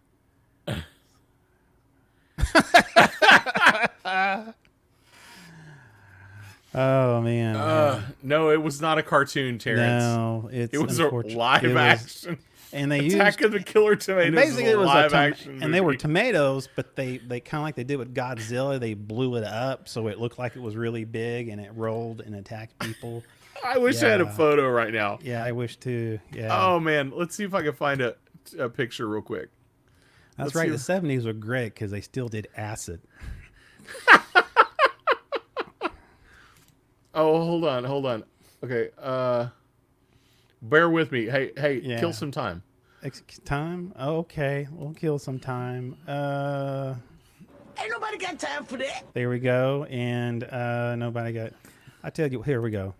Oh man. No, it was not a cartoon, Terrence. No, it's It was a unfortunate. live It was- action. and they Attack used of the Killer Tomatoes. and basically is it a was live a action and they were movie. tomatoes, but they kind of like they did with Godzilla. They blew it up so it looked like it was really big and it rolled and attacked people. I wish I had a Yeah. photo right now. Yeah, I wish too. Yeah, Oh man, let's see if I can find a picture real quick. that's let's right. see. The '70s were great because they still did acid. Oh, hold on. Okay, bear with me. Hey, Yeah. kill some time. Time? Oh, okay, we'll kill some time. Ain't nobody got time for that. There we go. And nobody got. I tell you, here we go.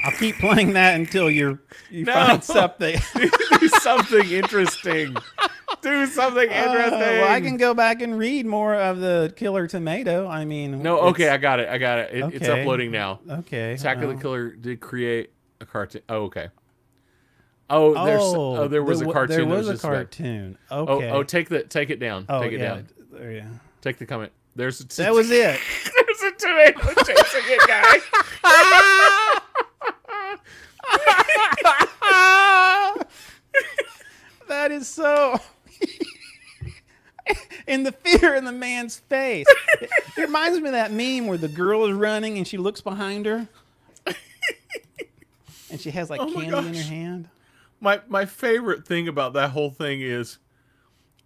I'll keep playing that until you No. find something. Do something interesting. Do something interesting. Well, I can go back and read more of the Killer Tomato. I mean, No, okay, I got it. It's Okay. uploading now. Okay. Attack of the Killer did create a cartoon. Oh, okay. Oh, there was a cartoon. There that was a just bad. cartoon. Oh, Okay. take it down. Oh, Take it yeah. down. There, yeah. Take the comment. There's That was it. There's a tomato chasing it, guy. That is so. And the fear in the man's face. It reminds me of that meme where the girl is running and she looks behind her. And she has like Oh my candy in her gosh. hand. My favorite thing about that whole thing is,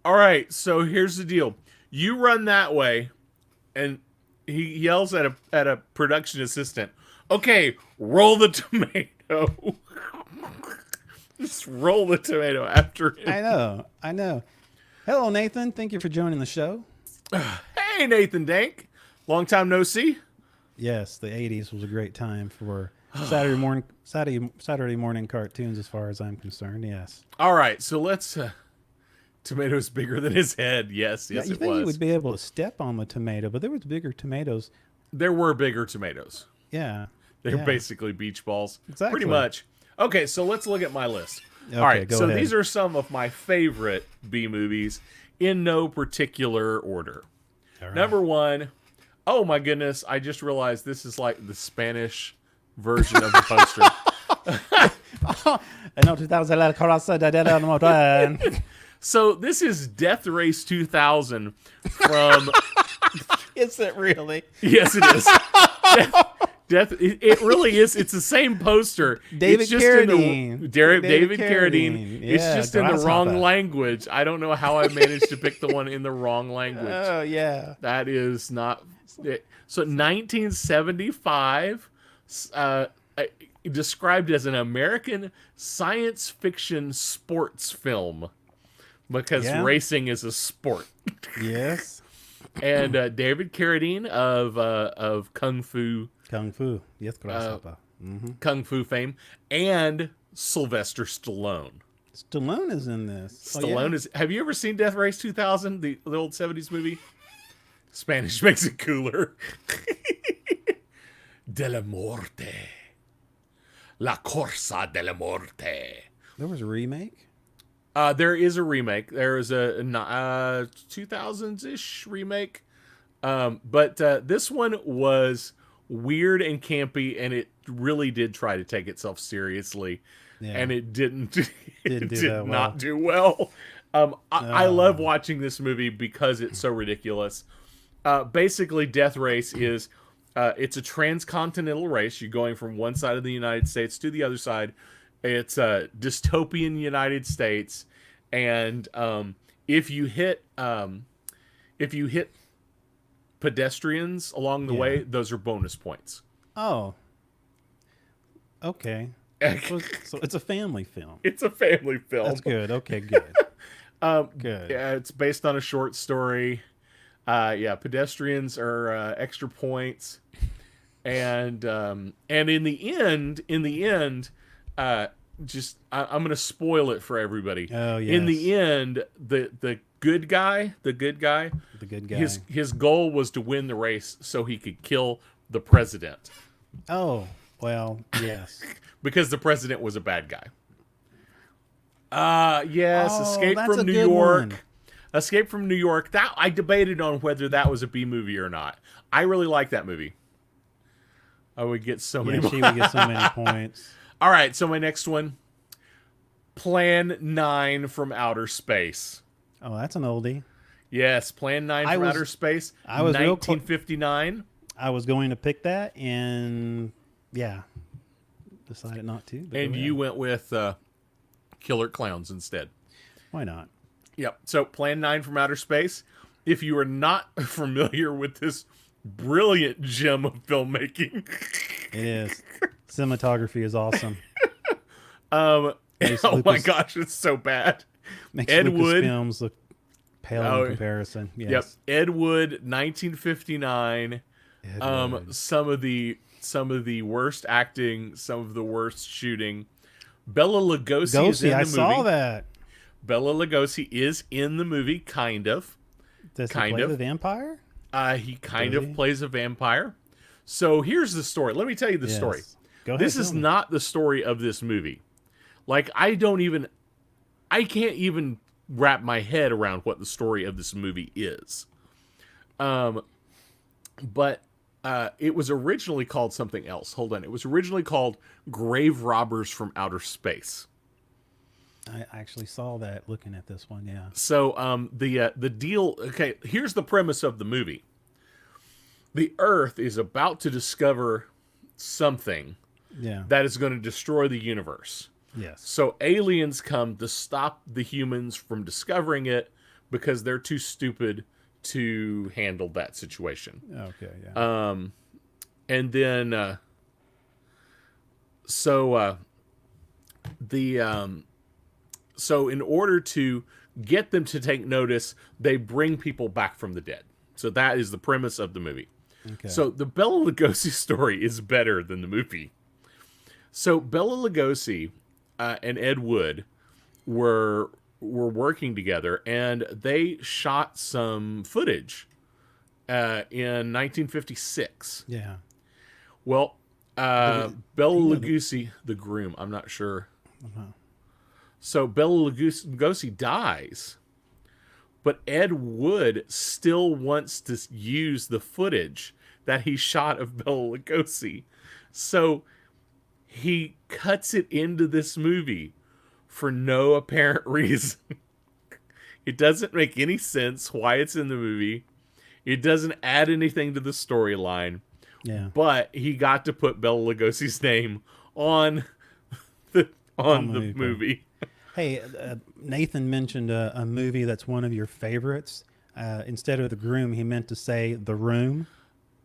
all right, so here's the deal. You run that way, and he yells at a production assistant, okay, roll the tomato. Just roll the tomato after him. I know. Hello, Nathan. Thank you for joining the show. Hey, Nathan Dank. Long time no see. Yes, the 80s was a great time for Saturday morning cartoons as far as I'm concerned. Yes. All right, so let's... tomato's bigger than his head. Yes, You it think you was. would be able to step on the tomato, but there was bigger tomatoes. There were bigger tomatoes. Yeah. They're Yeah. basically beach balls. Exactly. Pretty much. Okay, so let's look at my list. Okay, All right, go so ahead. these are some of my favorite B movies in no particular order. All right. Number one, oh my goodness, I just realized this is like the Spanish version of the poster. No, 2000 coraza de la motor. So this is Death Race 2000 from... Is it really? Yes, it is. It really is. It's the same poster. David it's just Carradine. David Carradine. Carradine. It's Yeah, just in the Grasshopper. wrong language. I don't know how I managed to pick the one in the wrong language. Oh, yeah. That is not it. So 1975, described as an American science fiction sports film because Yeah. racing is a sport. Yes. And David Carradine of Kung Fu Yes, grasshopper. Kung Fu fame, and Sylvester Stallone. Stallone is in this. Stallone is. Have you ever seen Death Race 2000, the old 70s movie? Spanish makes it cooler. De la Muerte. La Corsa de la Muerte. There was a remake? There is a remake. There is a 2000s-ish remake. But this one was weird and campy, and it really did try to take itself seriously. Yeah. And it didn't. Didn't It do did that not well. do well. I love watching this movie because it's so ridiculous. Basically, Death Race is it's a transcontinental race. You're going from one side of the United States to the other side. It's a dystopian United States, and if you hit pedestrians along the way, those are bonus points. Oh. Okay. So it's a family film. It's a family film. That's good. Okay, good. Good. Yeah, it's based on a short story. Pedestrians are extra points, and in the end, I'm going to spoil it for everybody. Oh, In the yes. end, the good guy, The good guy. his goal was to win the race so he could kill the president Oh, well, yes. because the president was a bad guy. Yes, Oh, Escape that's a from New good York. one. Escape from New York. That I debated on whether that was a B movie or not. I really like that movie. I would get so many. Yeah, she would get so many points. All right, so my next one, Plan 9 from Outer Space. Oh, that's an oldie. Yes, Plan 9 I from was- Outer Space. I was real 1959. I was going to pick that, and yeah, decided not to. But And go you ahead. went with Killer Clowns instead. Why not? Yep. So Plan 9 from Outer Space. If you are not familiar with this brilliant gem of filmmaking, It is. Cinematography is awesome. Makes Oh my Lucas- gosh, it's so bad. Makes Ed Wood. Lucasfilms look pale Oh, in comparison. Yep, Yes. Ed Wood, 1959. Ed Wood. Some of the worst acting, some of the worst shooting. Bella Lugosi is in the I movie. saw that. Bella Lugosi is in the movie, kind of. Does he Kind play of. the vampire? He kind Does of he? plays a vampire. So here's the story. Let me tell you the story. Yes. Go ahead. This is tell me. not the story of this movie. Like, I can't even wrap my head around what the story of this movie is. But it was originally called something else. Hold on. It was originally called Grave Robbers from Outer Space. I actually saw that looking at this one. Yeah. So the deal. Okay, here's the premise of the movie. The Earth is about to discover something Yeah. that is going to destroy the universe. Yes. So aliens come to stop the humans from discovering it because they're too stupid to handle that situation. Okay. Yeah. And then so in order to get them to take notice, they bring people back from the dead. So that is the premise of the movie. Okay. So the Bela Lugosi story is better than the movie. So Bela Lugosi and Ed Wood were working together, and they shot some footage in 1956. yeah. Well, Bela you know Lugosi, the groom, I'm not sure. Uh-huh. So Bela Lugosi dies, but Ed Wood still wants to use the footage that he shot of Bela Lugosi. So he cuts it into this movie for no apparent reason. It doesn't make any sense why it's in the movie. It doesn't add anything to the storyline. Yeah. But he got to put Bela Lugosi's name on the movie. movie. Hey, Nathan mentioned a movie that's one of your favorites. Instead of The Groom, he meant to say The Room.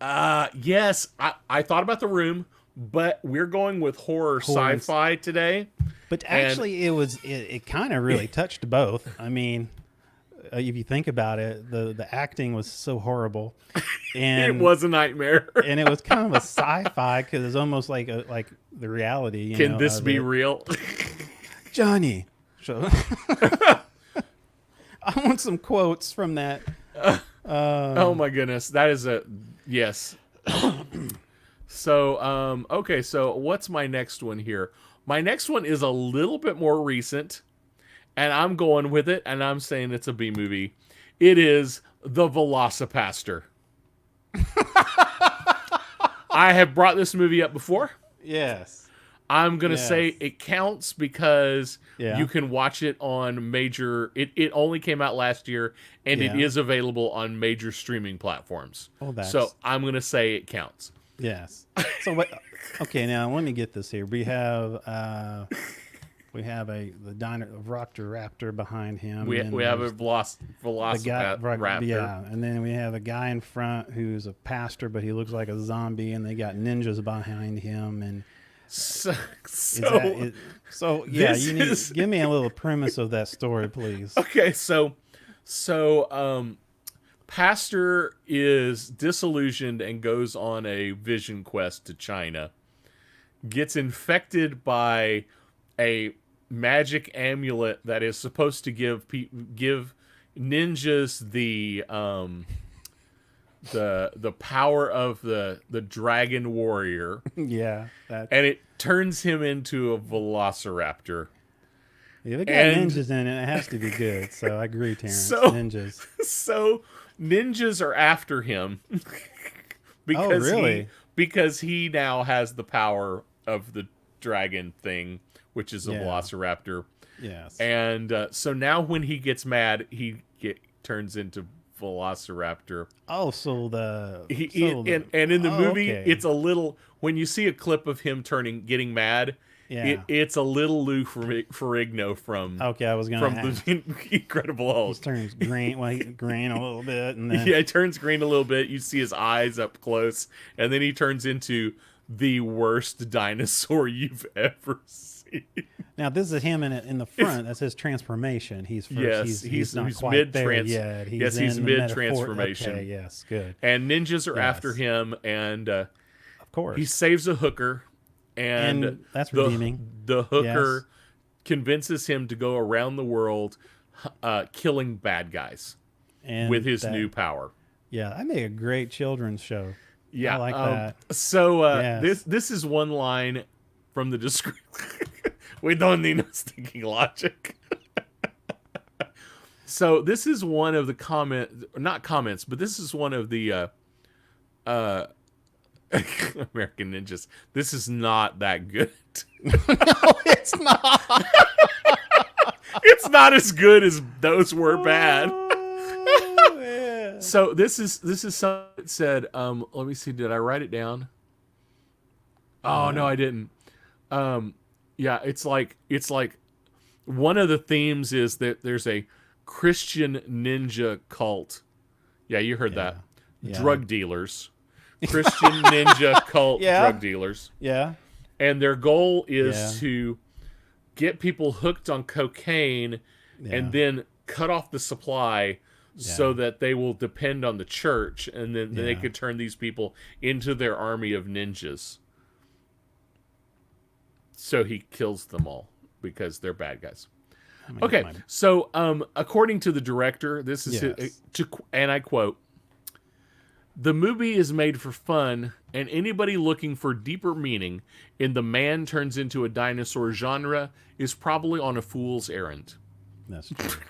Yes, I thought about The Room, but we're going with horror Horror. sci-fi today. But actually, it kind of really touched both. I mean, if you think about it, the acting was so horrible, and It was a nightmare. and it was kind of a sci-fi because it's almost like the reality. You Can know, this of be it. real? Johnny? So, I want some quotes from that. Oh my goodness, that is a yes. So, okay, so what's my next one here? My next one is a little bit more recent, and I'm going with it, and I'm saying it's a B movie. It is The Velocipaster. I have brought this movie up before. Yes. I'm going to Yes. say it counts because Yeah. you can watch it on major... It only came out last year, and it Yeah. is available on major streaming platforms. Oh, that's- So I'm going to say it counts. Yes. So what? Okay, now let me get this here. We have the Raptor behind him. We and have a there's Velociraptor. Yeah, and then we have a guy in front who's a pastor, but he looks like a zombie, and they got ninjas behind him. And So, yeah, this you need is- give me a little premise of that story, please. okay, so Pastor is disillusioned and goes on a vision quest to China. Gets infected by a magic amulet that is supposed to give ninjas the power of the dragon warrior, Yeah, that. and it turns him into a velociraptor. If it got and- ninjas in it, it has to be good. So I agree, Terrence. So- Ninjas. So ninjas are after him because really? because he now has the power of the dragon thing, which is a Yeah. velociraptor. Yes. And so now when he gets mad, he turns into Velociraptor. Oh, so the And in the oh, movie, okay. it's a little, when you see a clip of him getting mad, Yeah. it's a little Lou Ferrigno from Okay, I was gonna ask. the Incredible He Hulk. turns green, well, green a little bit, and then Yeah, he turns green a little bit. You see his eyes up close, and then he turns into the worst dinosaur you've ever seen. Now this is him in the front. That's his transformation. He's first, Yes, he's not he's quite there mid-trans- yet. yes, he's in the mid-transformation. Okay, yes, good. And ninjas are after Yes. him, and Of course. he saves a hooker, and, And that's the, redeeming. the hooker Yes. convinces him to go around the world killing bad guys and with his that- new power. Yeah, I make a great children's show. Yeah, I like that. So Yes. this is one line from the description. We don't need no stinking logic. So this is one of the not comments, but this is one of the American Ninjas. This is not that good. It's not. It's not as good as those were bad. Oh, yeah. So this is something that said. Let me see. Did I write it down? Oh no, I didn't. Yeah, it's like one of the themes is that there's a Christian ninja cult. Yeah, you heard that. Yeah. Drug dealers. Christian ninja cult Yeah. drug dealers. Yeah. And their goal is Yeah. to get people hooked on cocaine and then cut off the supply so that they will depend on the church, and then they Yeah. could turn these people into their army of ninjas. So he kills them all because they're bad guys. Okay, so according to the director, this is Yes. and I quote, "The movie is made for fun, and anybody looking for deeper meaning in the man turns into a dinosaur genre is probably on a fool's errand." That's true.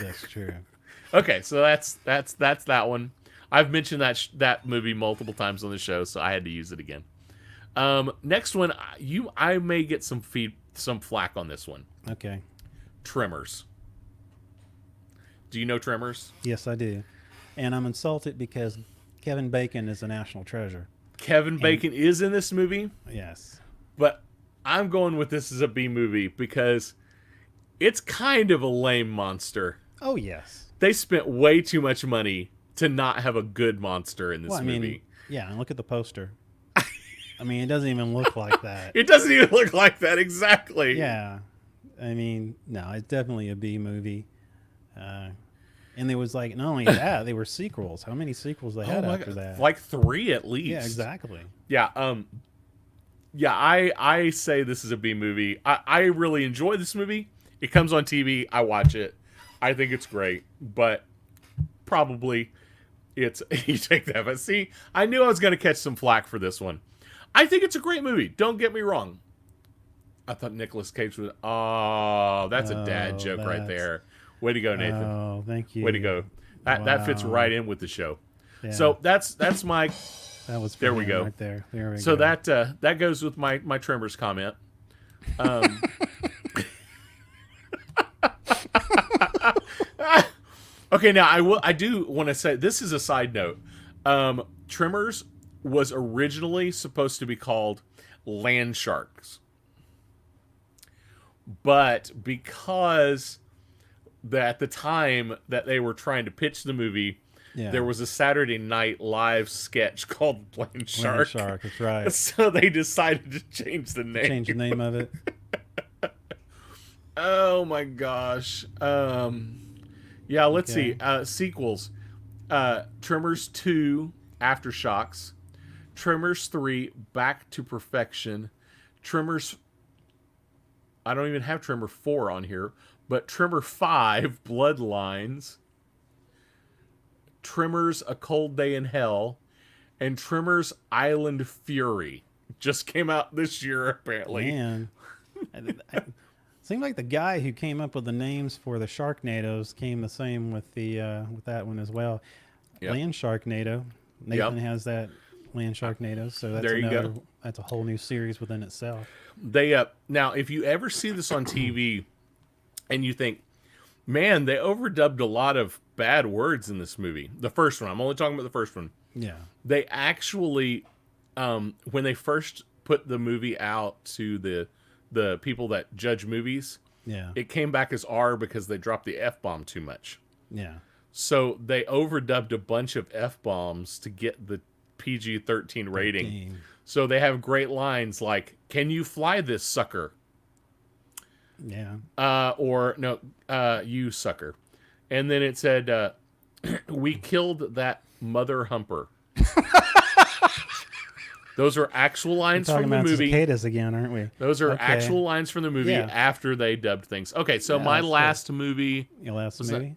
That's true. Okay, so that's that one. I've mentioned that movie multiple times on the show, so I had to use it again. Next one, I may get some flack on this one. Okay. Tremors. Do you know Tremors? Yes, I do. And I'm insulted because Kevin Bacon is a national treasure. Kevin Bacon is in this movie, Yes. but I'm going with this as a B movie because it's kind of a lame monster. Oh, yes. They spent way too much money to not have a good monster in this Well, I movie. mean, yeah, and look at the poster. I mean, it doesn't even look like that. It doesn't even look like that exactly. Yeah. I mean, no, it's definitely a B movie. And there was like, not only that, they were sequels. How many sequels they Oh had my after God. that? Like 3 at least. Yeah, exactly. Yeah, yeah, I say this is a B movie. I really enjoy this movie. It comes on TV, I watch it. I think it's great, but probably it's you take that. But see, I knew I was gonna catch some flack for this one. I think it's a great movie. Don't get me wrong. I thought Nicolas Cage was that's a dad joke right that's- there. Way to go, Nathan. Oh, thank you. Way to go. That fits Wow. right in with the show. Yeah, So that's my that was there we him go. right there. There we so go. that goes with my Tremors comment. Okay, now I do want to say this is a side note. Tremors was originally supposed to be called Land Sharks, but because at the time that they were trying to pitch the movie, Yeah. there was a Saturday Night Live sketch called Land Shark. Land Shark, that's right. So they decided to change the name. Change the name of it. Oh my gosh. Yeah, let's see. Sequels. Tremors 2, Aftershocks. Tremors 3, Back to Perfection. Tremors... I don't even have Tremor 4 on here, but Tremor 5, Bloodlines. Tremors, A Cold Day in Hell. And Tremors Island Fury. Just came out this year, apparently. Man. Seemed like the guy who came up with the names for the Sharknadoes came the same with the with that one as well. Yep. Land Sharknado. Nathan has that Land Sharknado, so that's There you another, go. that's a whole new series within itself. They now, if you ever see this on TV, and you think, man, they overdubbed a lot of bad words in this movie. The first one, I'm only talking about the first one. Yeah. They actually, when they first put the movie out to the people that judge movies, Yeah. it came back as R because they dropped the F-bomb too much. Yeah. So they overdubbed a bunch of F-bombs to get the PG-13 rating. Dang. So they have great lines like, "Can you fly this sucker?" Yeah. Or no, you sucker. And then it said, we killed that mother humper. Those are actual lines Talking from the about movie. cicadas again, aren't we? Those are Okay. actual lines from the movie Yeah. after they dubbed things. Okay, so Yeah, my that's good. last movie, Your last What's that?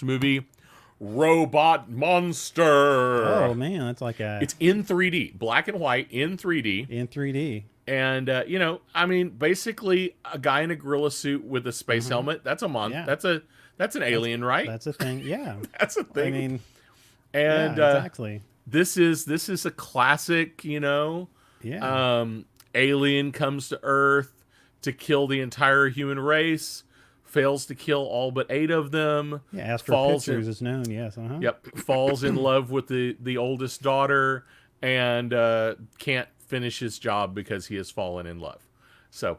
movie? Robot Monster. Oh man, that's like a It's in 3D, black and white in 3D. in 3D. And I mean, basically a guy in a gorilla suit with a space helmet. That's a Yeah. That's an alien, right? That's a thing. Yeah. That's a thing. I mean, and yeah, exactly. this is a classic, Yeah. alien comes to Earth to kill the entire human race, fails to kill all but 8 of them. Yeah. Astro falls Pictures in- is known. Yes. Uh huh. Yep, falls in love with the oldest daughter and can't finish his job because he has fallen in love. So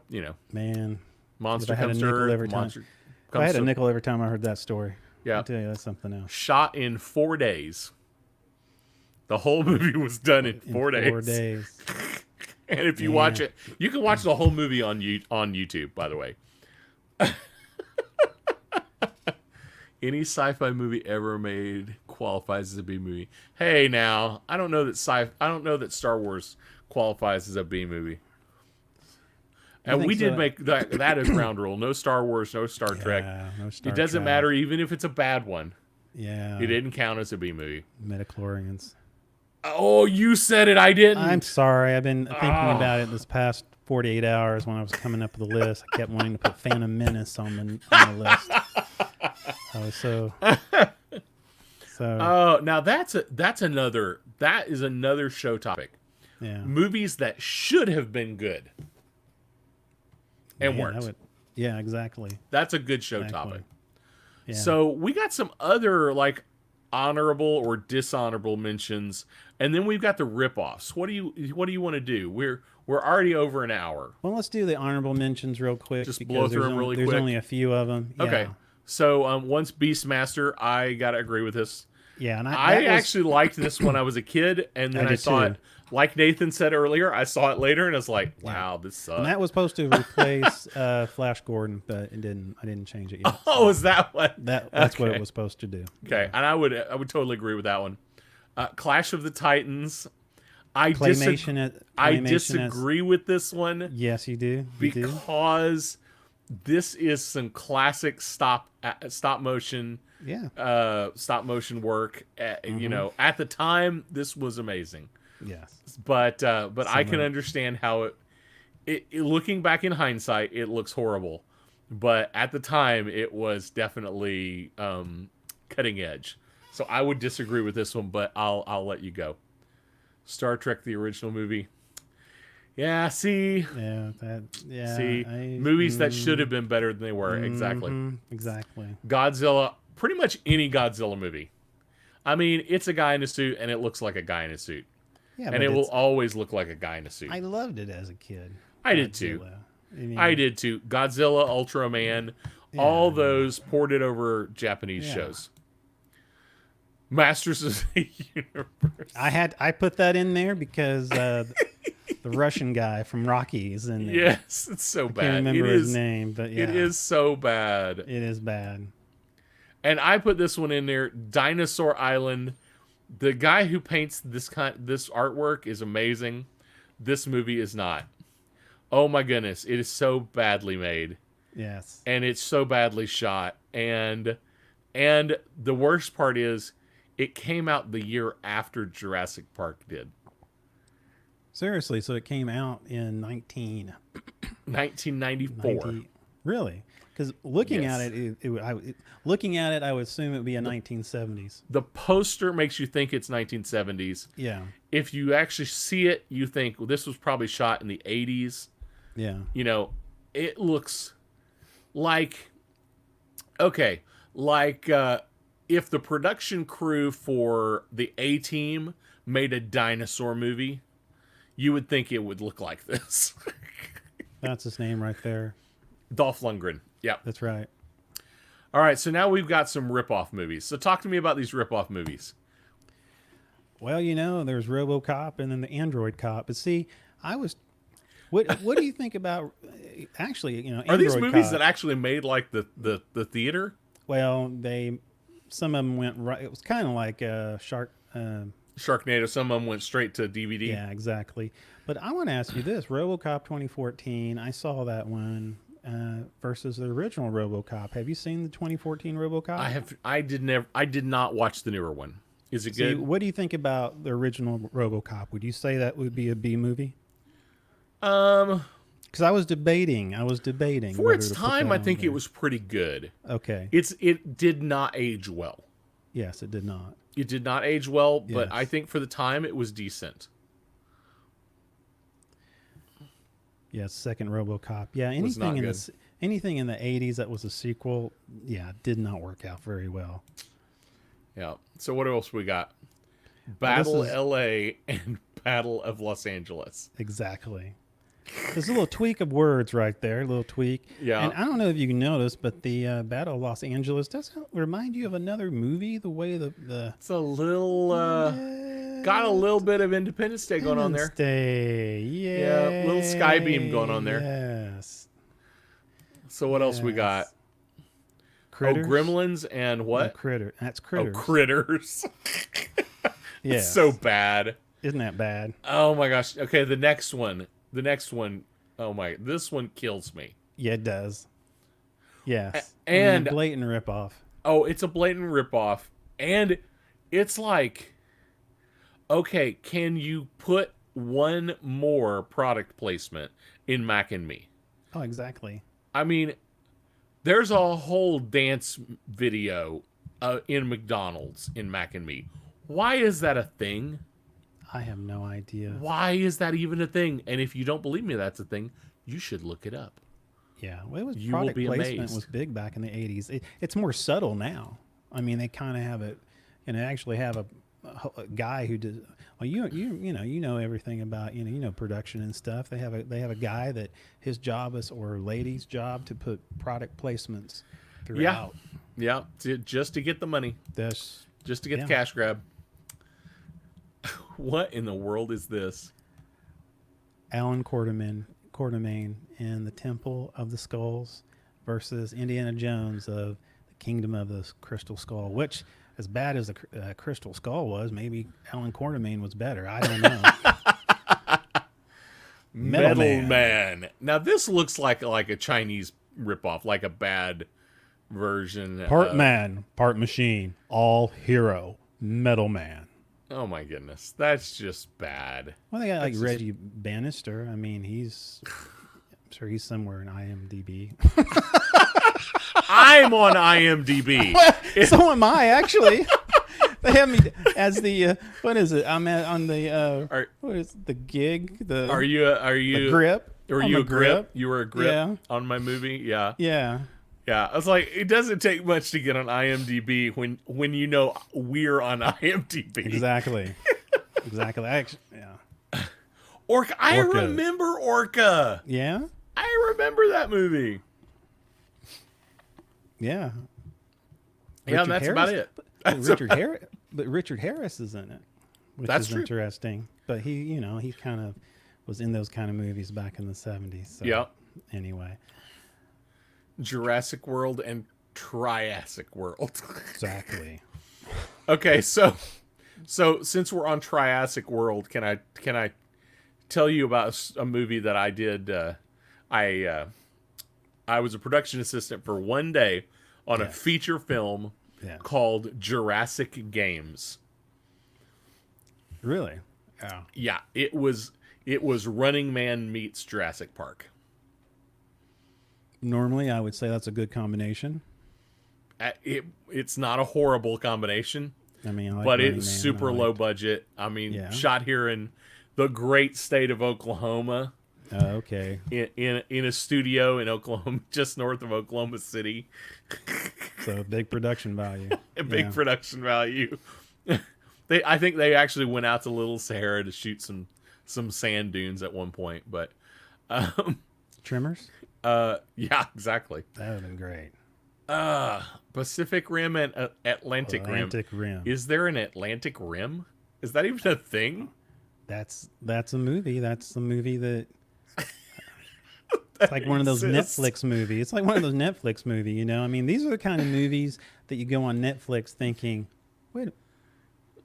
Man, monster If I had a comes to nickel Earth. every time- Monster I comes had a to nickel every time I heard that story. Yeah. I tell you, that's something else. shot in 4 days. The whole movie was done in 4 days. 4 days. And if you watch it, you can watch the whole movie on YouTube, by the way. Any sci-fi movie ever made qualifies as a B movie. Hey, now I don't know that Star Wars qualifies as a B movie. And think we did so? make that a ground rule: no Star Wars, no Star Trek. Yeah, no Star It doesn't Trek. matter, even if it's a bad one. Yeah. It didn't count as a B movie. Metachlorians. Oh, you said it. I didn't. I'm sorry. I've been thinking about it this past 48 hours when I was coming up with the list. I kept wanting to put Phantom Menace on the list. I was so. Oh, now that is another show topic. Yeah. Movies that should have been good and Man, weren't. yeah, exactly. That's a good show Exactly. topic. Yeah. So we got some other like honorable or dishonorable mentions, and then we've got the rip-offs. What do you want to do? We're already over an hour. Well, let's do the honorable mentions real quick. Just because blow through there's them really There's quick. only a few of them. Yeah. Okay. So once Beastmaster, I gotta agree with this. Yeah, and I that was- actually liked this when I was a kid, and then I I did saw too. it. Like Nathan said earlier, I saw it later, and I was like, "Wow, this sucks." and that was supposed to replace Flash Gordon, but it didn't. I didn't change it yet. Oh, is that what? That's what okay. it was supposed to do. Okay, and I would totally agree with that one. Clash of the Titans. I Claymation disagree with this one Yes, you do. You do. because this is some classic stop motion Yeah. work. At the time, this was amazing. Yes. But I can Similar. understand how it looking back in hindsight, it looks horrible. But at the time, it was definitely cutting edge. So I would disagree with this one, but I'll let you go. Star Trek, the original movie. Yeah, see, Yeah. movies that should have been better than they were. Exactly. Exactly. Godzilla, pretty much any Godzilla movie. I mean, it's a guy in a suit, and it looks like a guy in a suit. Yeah, And but it will it's- always look like a guy in a suit. I loved it as a kid. I did too. Godzilla. I mean, I did too. Godzilla, Ultraman, all those ported over Japanese Yeah. shows. Masters of the Universe. I put that in there because the Russian guy from Rocky is in there. Yes, it's so I bad. can't remember It his is- name, but yeah, It is so bad. It is bad. And I put this one in there. Dinosaur Island. The guy who paints this artwork is amazing. This movie is not. Oh my goodness, it is so badly made. Yes. And it's so badly shot, and the worst part is it came out the year after Jurassic Park did. Seriously, so it came out in 1994. 1990. Really? Because looking Yes. at it, looking at it, I would assume it would be a 1970s. The poster makes you think it's 1970s. Yeah. If you actually see it, you think, well, this was probably shot in the 80s. Yeah. It looks like, okay, like if the production crew for the A-Team made a dinosaur movie, you would think it would look like this. That's his name right there. Dolph Lundgren. Yep. That's right. All right, so now we've got some rip-off movies. So talk to me about these rip-off movies. Well, there's RoboCop and then the Android Cop. But see, what do you think about actually, Are these Android movies Cop, that actually made like the theater? well, some of them went right. It was kind of like Shark. Sharknado. Some of them went straight to DVD. Yeah, exactly. But I want to ask you this: RoboCop 2014. I saw that one versus the original RoboCop. Have you seen the 2014 RoboCop? I have. I did not watch the newer one. Is it See, good? what do you think about the original RoboCop? Would you say that would be a B movie? Because I was debating. For whether its to put time, that I on think it there. was pretty good. Okay. It did not age well. Yes, it did not. It did not age well, but Yes. I think for the time it was decent. Yes, second RoboCop. Yeah, Was not anything in good. anything in the 80s that was a sequel, yeah, did not work out very well. Yeah. So what else we got? Well, Battle this is- LA and Battle of Los Angeles. Exactly. There's a little tweak of words right there, a little tweak. Yeah. And I don't know if you can notice, but the Battle of Los Angeles doesn't remind you of another movie. The way the It's a little got a little bit of Independence Day going on there. Day, Yeah, little Skybeam going on there. Yes. So what else we got? Critters. Oh, Gremlins and Oh, what? Critter. That's Oh, Critters. Critters. Yeah. It's so bad. Isn't that bad? Oh my gosh. Okay, the next one. Oh my, this one kills me. Yeah, it does. Yes. and- blatant ripoff. Oh, it's a blatant ripoff. And it's like, okay, can you put one more product placement in Mac and Me? Oh, exactly. I mean, there's a whole dance video in McDonald's in Mac and Me. Why is that a thing? I have no idea. Why is that even a thing? And if you don't believe me that's a thing, you should look it up. Yeah, well, it was You will product be placement amazed. was big back in the 80s. It's more subtle now. I mean, they kind of have it, actually have a guy who does. Well, you know everything about production and stuff. They have a guy that his job is, or lady's job, to put product placements throughout. Yeah, just to get the money, This just to get Yeah. the cash grab. What in the world is this? Alan Quartermain in the Temple of the Skulls versus Indiana Jones of the Kingdom of the Crystal Skull, which, as bad as the Crystal Skull was, maybe Alan Quartermain was better. I don't know. Metal Man. Now this looks like a Chinese ripoff, like a bad version. Part of- man, part machine, all hero, Metal Man. Oh my goodness, that's just bad. Well, they got like That's just- Reggie Bannister. I mean, I'm sure he's somewhere in IMDb. I'm on IMDb. So am I, actually. They have me as the what is it? I'm on the Are- what is the gig? The Are you the grip? Were I'm you a grip? You were a grip Yeah. on my movie? Yeah. Yeah. Yeah. I was like, it doesn't take much to get on IMDb when you know we're on IMDb. Exactly. Exactly. Yeah. Orca. I Orca. remember Orca. Yeah. I remember that movie. Yeah. Yeah, and Richard that's about Harris- it. But Richard Harris is in it, which That's is true. interesting. But he kind of was in those kind of movies back in the 70s. So Yeah. Anyway, Jurassic World and Triassic World. Exactly. exactly. Okay, so since we're on Triassic World, can I tell you about a movie that I did? I was a production assistant for one day on a Yes. feature film Yes. called Jurassic Games. Really? Yeah. Yeah, it was Running Man meets Jurassic Park. Normally, I would say that's a good combination. It's not a horrible combination. I mean, I like But Running it's Man. super I low liked- budget. I mean, Yeah. shot here in the great state of Oklahoma, Okay. in a studio in Oklahoma, just north of Oklahoma City. So big production value. A big Yeah. production value. I think they actually went out to Little Sahara to shoot some sand dunes at one point, but Trimmers? yeah, exactly. That would have been great. Pacific Rim and Atlantic Rim. Atlantic Rim. Is there an Atlantic Rim? Is that even a thing? That's a movie. That's the movie that It's like one of those exists. Netflix movies. It's like one of those Netflix movies, you know? I mean, these are the kind of movies that you go on Netflix thinking, wait,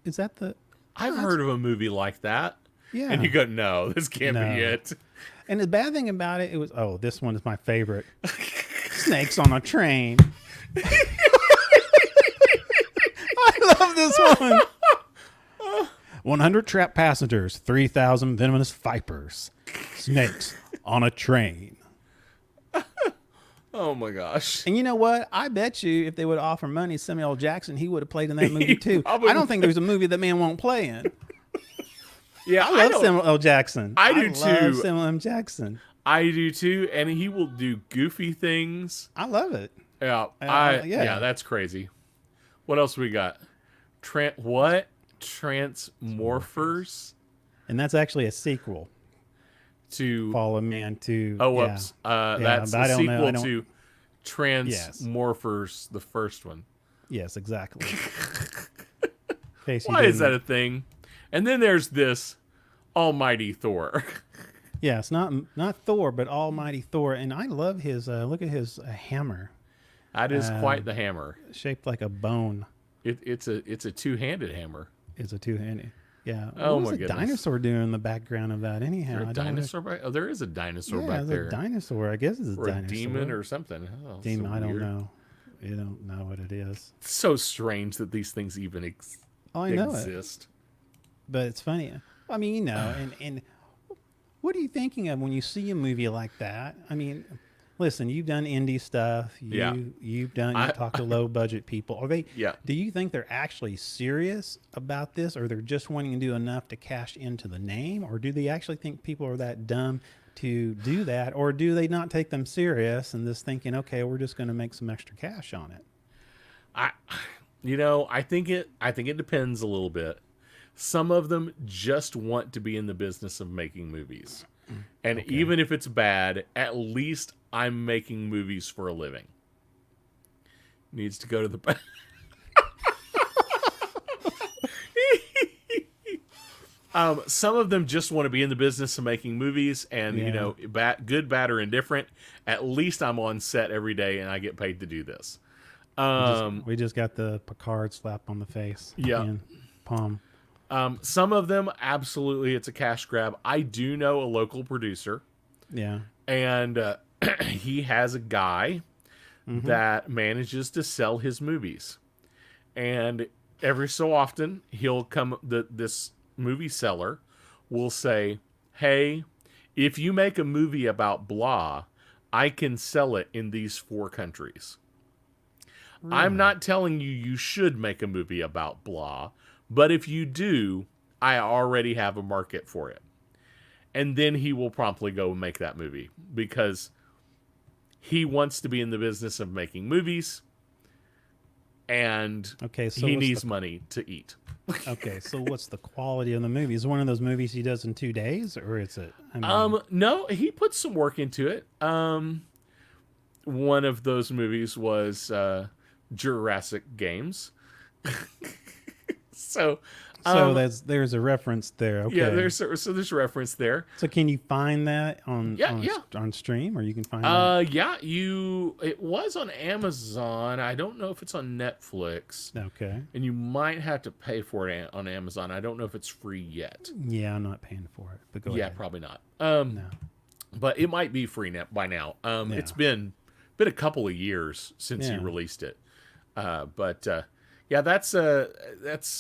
is that the... I've heard of a movie like that. Yeah. And you go, no, this can't No. be it. And the bad thing about it, it was, oh, this one is my favorite. Snakes on a Train. I love this one. 100 trapped passengers, 3,000 venomous vipers. Snakes on a train. Oh my gosh. And you know what? I bet you if they would offer money, Samuel L. Jackson, he would have played in that movie too. probably I don't think there's a movie that man won't play in. Yeah, I love don't- Samuel L. Jackson. I do love too. Samuel M. Jackson. I do too, and he will do goofy things. I love it. Yeah, yeah. yeah, that's crazy. What else we got? What? Transmorphers And that's actually a sequel. to Follow Man to. Oh, yeah. whoops. That's but I the don't know. I sequel don't- to Transmorphers, the first one. Yes, exactly. In case you Why is that didn't- a thing? And then there's this Almighty Thor. Yes, not Thor, but Almighty Thor. And I love his. Look at his hammer, That is quite the hammer. shaped like a bone. It's a two-handed hammer. It's a two-handed. Yeah. Oh, what was my a goodness. dinosaur doing in the background of that? Anyhow, Is there I a don't know. dinosaur back? Oh, there is a dinosaur Yeah, back it's there. a dinosaur. I guess it's a or dinosaur. a demon or something. Oh, demon. so I don't weird. know. You don't know what it is. It's so strange that these things even Oh, I know it. exist. But it's funny. I mean, you know, and what are you thinking of when you see a movie like that? I mean, listen, you've done indie stuff. Yeah. You've talked to low budget people. Are they? Yeah. Do you think they're actually serious about this, or they're just wanting to do enough to cash into the name, or do they actually think people are that dumb to do that, or do they not take them serious and just thinking, okay, we're just going to make some extra cash on it? I think it depends a little bit. Some of them just want to be in the business of making movies. And even if it's bad, at least I'm making movies for a living. Needs to go to the back. Some of them just want to be in the business of making movies, and good, bad, or indifferent. At least I'm on set every day, and I get paid to do this. We just got the Picard slap on the face. Yeah. and palm. Some of them, absolutely, it's a cash grab. I do know a local producer, Yeah. and he has a guy that manages to sell his movies. And every so often, he'll come. This movie seller will say, "Hey, if you make a movie about blah, I can sell it in these 4 countries." I'm not telling you should make a movie about blah, but if you do, I already have a market for it. And then he will promptly go and make that movie because he wants to be in the business of making movies, and Okay, so he what's needs the- money to eat. Okay, so what's the quality of the movie? Is it one of those movies he does in 2 days, or is it? I mean, No, he put some work into it. One of those movies was Jurassic Games. So there's a reference there. Okay. yeah, there's reference there. So can you find that on Yeah. on stream, or you can find that? Yeah, it was on Amazon. I don't know if it's on Netflix, Okay. and you might have to pay for it on Amazon. I don't know if it's free yet. Yeah, I'm not paying for it, but go Yeah, ahead. probably not. No. But it might be free by now. It's been a couple of years since he Yeah. released it. Yeah, that's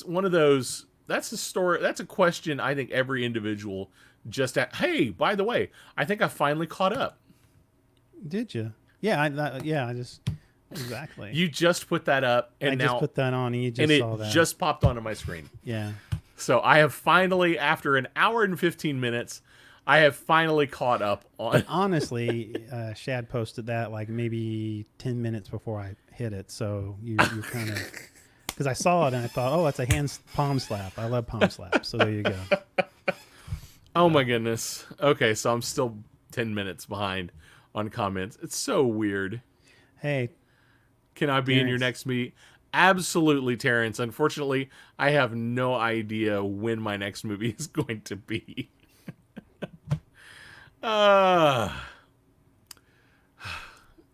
one of those. That's a story. That's a question I think every individual just at. Hey, by the way, I think I finally caught up. Did you? Yeah, I just exactly. You just put that up, and I now just put that on, and you just and it saw that. just popped onto my screen. Yeah. So I have finally, after an hour and 15 minutes, I have finally caught up on. Honestly, Shad posted that like maybe 10 minutes before I hit it. So you kind of, because I saw it and I thought, oh, that's a palm slap. I love palm slaps. So there you go. Oh my goodness. Okay, so I'm still 10 minutes behind on comments. It's so weird. Hey, Can I be in your Terrence. next meet? Absolutely, Terrence. Unfortunately, I have no idea when my next movie is going to be.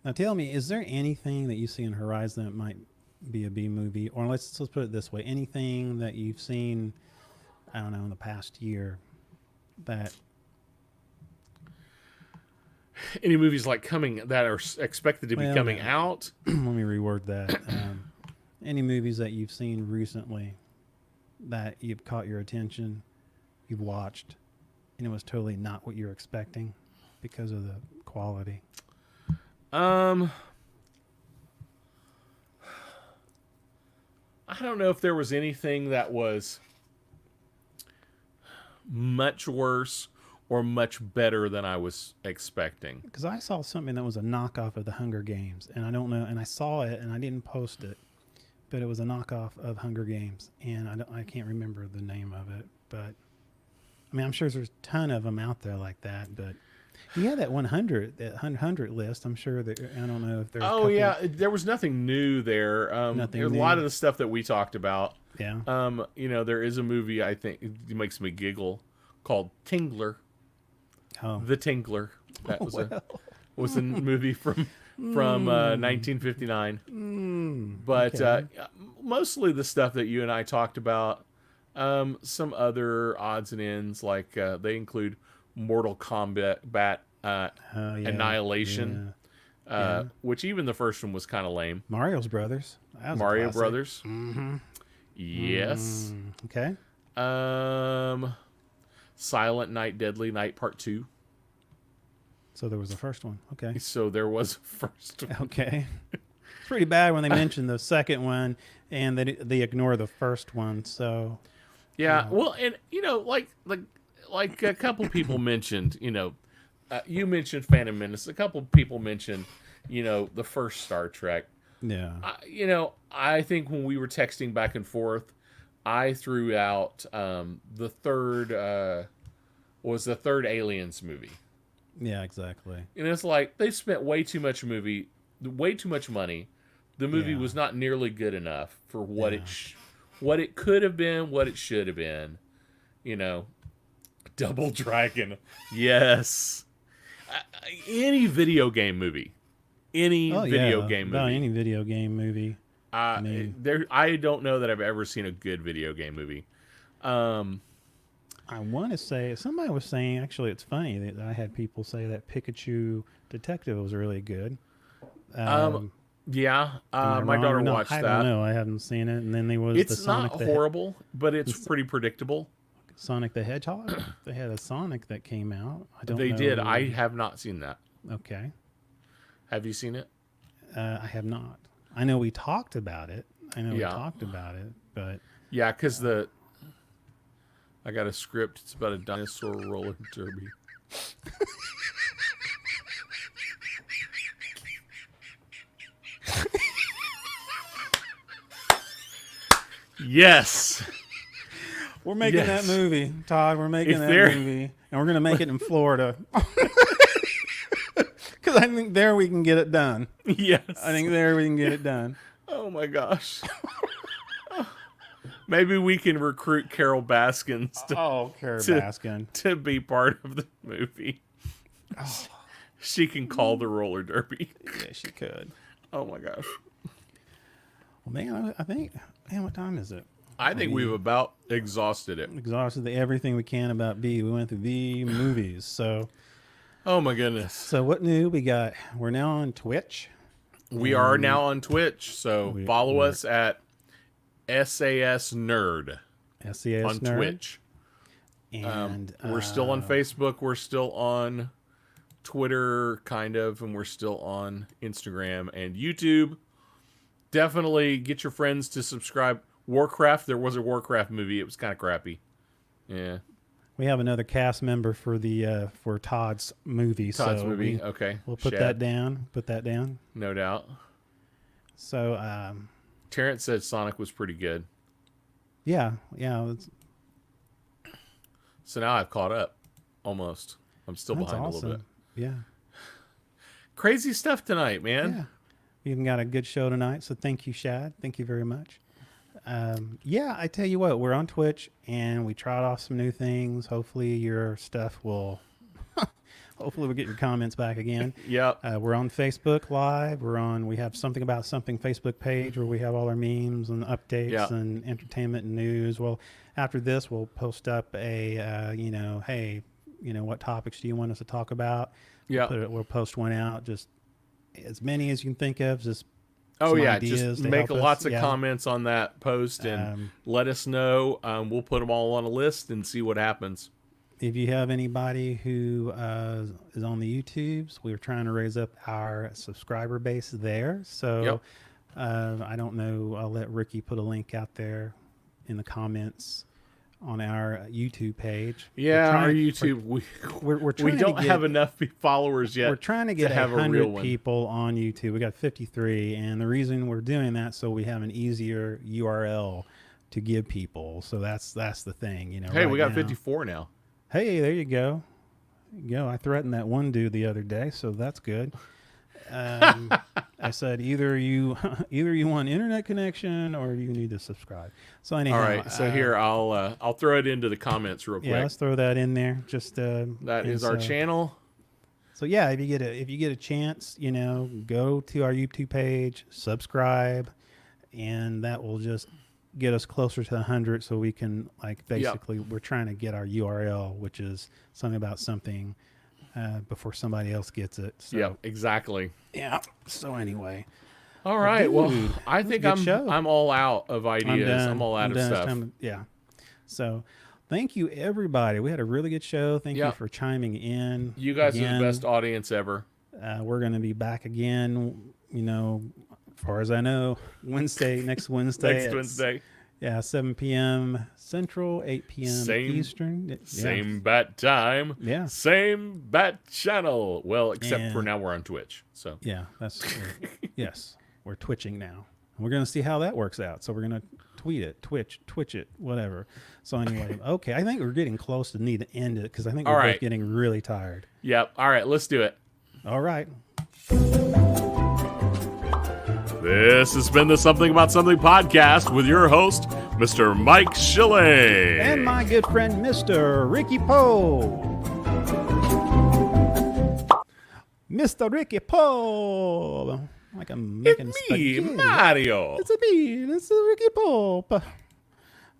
Now tell me, is there anything that you see in Horizon that might be a B movie, or let's put it this way: anything that you've seen, I don't know, in the past year that Any movies like coming that are expected to be Well, coming no. out? let me reword that. Any movies that you've seen recently that you've caught your attention, you've watched, and it was totally not what you're expecting because of the quality. I don't know if there was anything that was much worse or much better than I was expecting. Because I saw something that was a knockoff of the Hunger Games, and I don't know, and I saw it and I didn't post it, but it was a knockoff of Hunger Games, and I can't remember the name of it, but I mean, I'm sure there's a ton of them out there like that, but you had that 100 list. I'm sure that, I don't know if there's. Oh yeah, there was nothing new there. Nothing there's new. a lot of the stuff that we talked about. Yeah. There is a movie I think it makes me giggle called Tingler. Oh. The Tingler. That was a movie from 1959. But okay. mostly the stuff that you and I talked about. Some other odds and ends, like they include Mortal Kombat Yeah. Annihilation, which even the first one was kind of lame. Mario's Brothers. That was a Mario classic. Brothers. Mm-hmm. Yes. Okay. Silent Night, Deadly Night Part 2. So there was the first one. Okay. So there was a first one. Okay. It's pretty bad when they mention the second one and they ignore the first one. So Yeah, well, and like a couple people mentioned, you mentioned Phantom Menace. A couple people mentioned, the first Star Trek. yeah. I think when we were texting back and forth, I threw out the third Aliens movie. Yeah, exactly. And it's like they spent way too much money. The movie Yeah. was not nearly good enough for what what it could have been, what it should have been. Double Dragon, yes. Any video game movie, Oh, video yeah. game About movie. any video game movie. I don't know that I've ever seen a good video game movie. I want to say somebody was saying, actually, it's funny that I had people say that Pikachu Detective was really good. Yeah, Am I my wrong daughter or not? watched I that. don't know. I haven't seen it. And then there was the It's Sonic not the horrible, but it's pretty predictable. Sonic the Hedgehog. They had a Sonic that came out. I don't. They know. did. I have not seen that. Okay. Have you seen it? I have not. I know we talked about it. Yeah. But Yeah, because I got a script. It's about a dinosaur roller derby. Yes. we're making Yes. that movie, Todd. We're making If that there- movie, and we're gonna make it in Florida. Because I think there we can get it done. Yes. I think there we can get it done. Oh my gosh. Maybe we can recruit Carol Baskins Oh, Carrie to- Baskin. to be part of the movie. She can call the roller derby. Yeah, she could. Oh my gosh. Well, man, I think. Man, what time is it? I think we've about exhausted it. Exhausted everything we can about B. We went through B movies. So Oh my goodness. what new we got? We're now on Twitch. We are now on Twitch, so follow us at SAS Nerd SCS on Nerd. Twitch. And We're still on Facebook. We're still on Twitter, kind of, and we're still on Instagram and YouTube. Definitely get your friends to subscribe. Warcraft, there was a Warcraft movie. It was kind of crappy. Yeah. we have another cast member for the for Todd's movie. Todd's so movie. Okay. We'll put Shad, that down. Put that down. No doubt. So Terrence said Sonic was pretty good. yeah. So now I've caught up. Almost. I'm still That's behind awesome. a little bit. Yeah. Crazy stuff tonight, man. Yeah. We even got a good show tonight. So thank you, Shad. Thank you very much. Yeah, I tell you what, we're on Twitch and we tried off some new things. Hopefully your stuff will Hopefully we'll get your comments back again. Yep. We're on Facebook Live. We have something about something Facebook page where we have all our memes and updates Yeah. and entertainment and news. Well, after this, we'll post up a, hey, what topics do you want us to talk about? Yeah. We'll post one out, just as many as you can think of. Just Oh some yeah, ideas just to make help us. lots of Yeah. comments on that post and let us know. We'll put them all on a list and see what happens. If you have anybody who is on the YouTubes, we're trying to raise up our subscriber base there. So I don't know. I'll let Ricky put a link out there in the comments on our YouTube page. Yeah, our YouTube, We're we trying to don't get, have enough followers yet. We're trying to get have a real 100 one. people on YouTube. We got 53, and the reason we're doing that so we have an easier URL to give people. So that's the thing, Hey, we right got now. 54 now. Hey, there you go. I threatened that one dude the other day, so that's good. I said either you want internet connection or you need to subscribe. So anyhow, All right, so here I'll throw it into the comments real quick. yeah, let's throw that in there. Just That is our channel. So yeah, if you get a chance, go to our YouTube page, subscribe, and that will just get us closer to 100. So we can basically we're trying to get our URL, which is something about something, before somebody else gets it. So, Yeah, exactly. Yeah. So anyway, All right. dude, Well, I think good show. I'm all out of ideas. done. I'm all out I'm of done. It's stuff. time to- yeah. So thank you everybody. We had a really good show. Thank Yeah. you for chiming in. You guys are again. the best audience ever. We're going to be back again, as far as I know, next Wednesday. Next at Wednesday. Yeah, 7 p.m. Central, 8 p.m. Same- Eastern. Yeah. Same bat time. Yeah. Same bat channel. Well, except for And- now we're on Twitch. So Yeah, yes, we're twitching now. And we're going to see how that works out. So we're going to tweet it, Twitch it, whatever. So anyway, okay, I think we're getting close to need to end it because I think All we're right. both getting really tired. Yep. All right, let's do it. All right. This has been the Something About Something podcast with your host, Mr. Mike Schilling. And my good friend, Mr. Ricky Poe. Mr. Ricky Poe. Like I'm making Me, spaghetti. Mario. It's a me, Mr. Ricky Pope.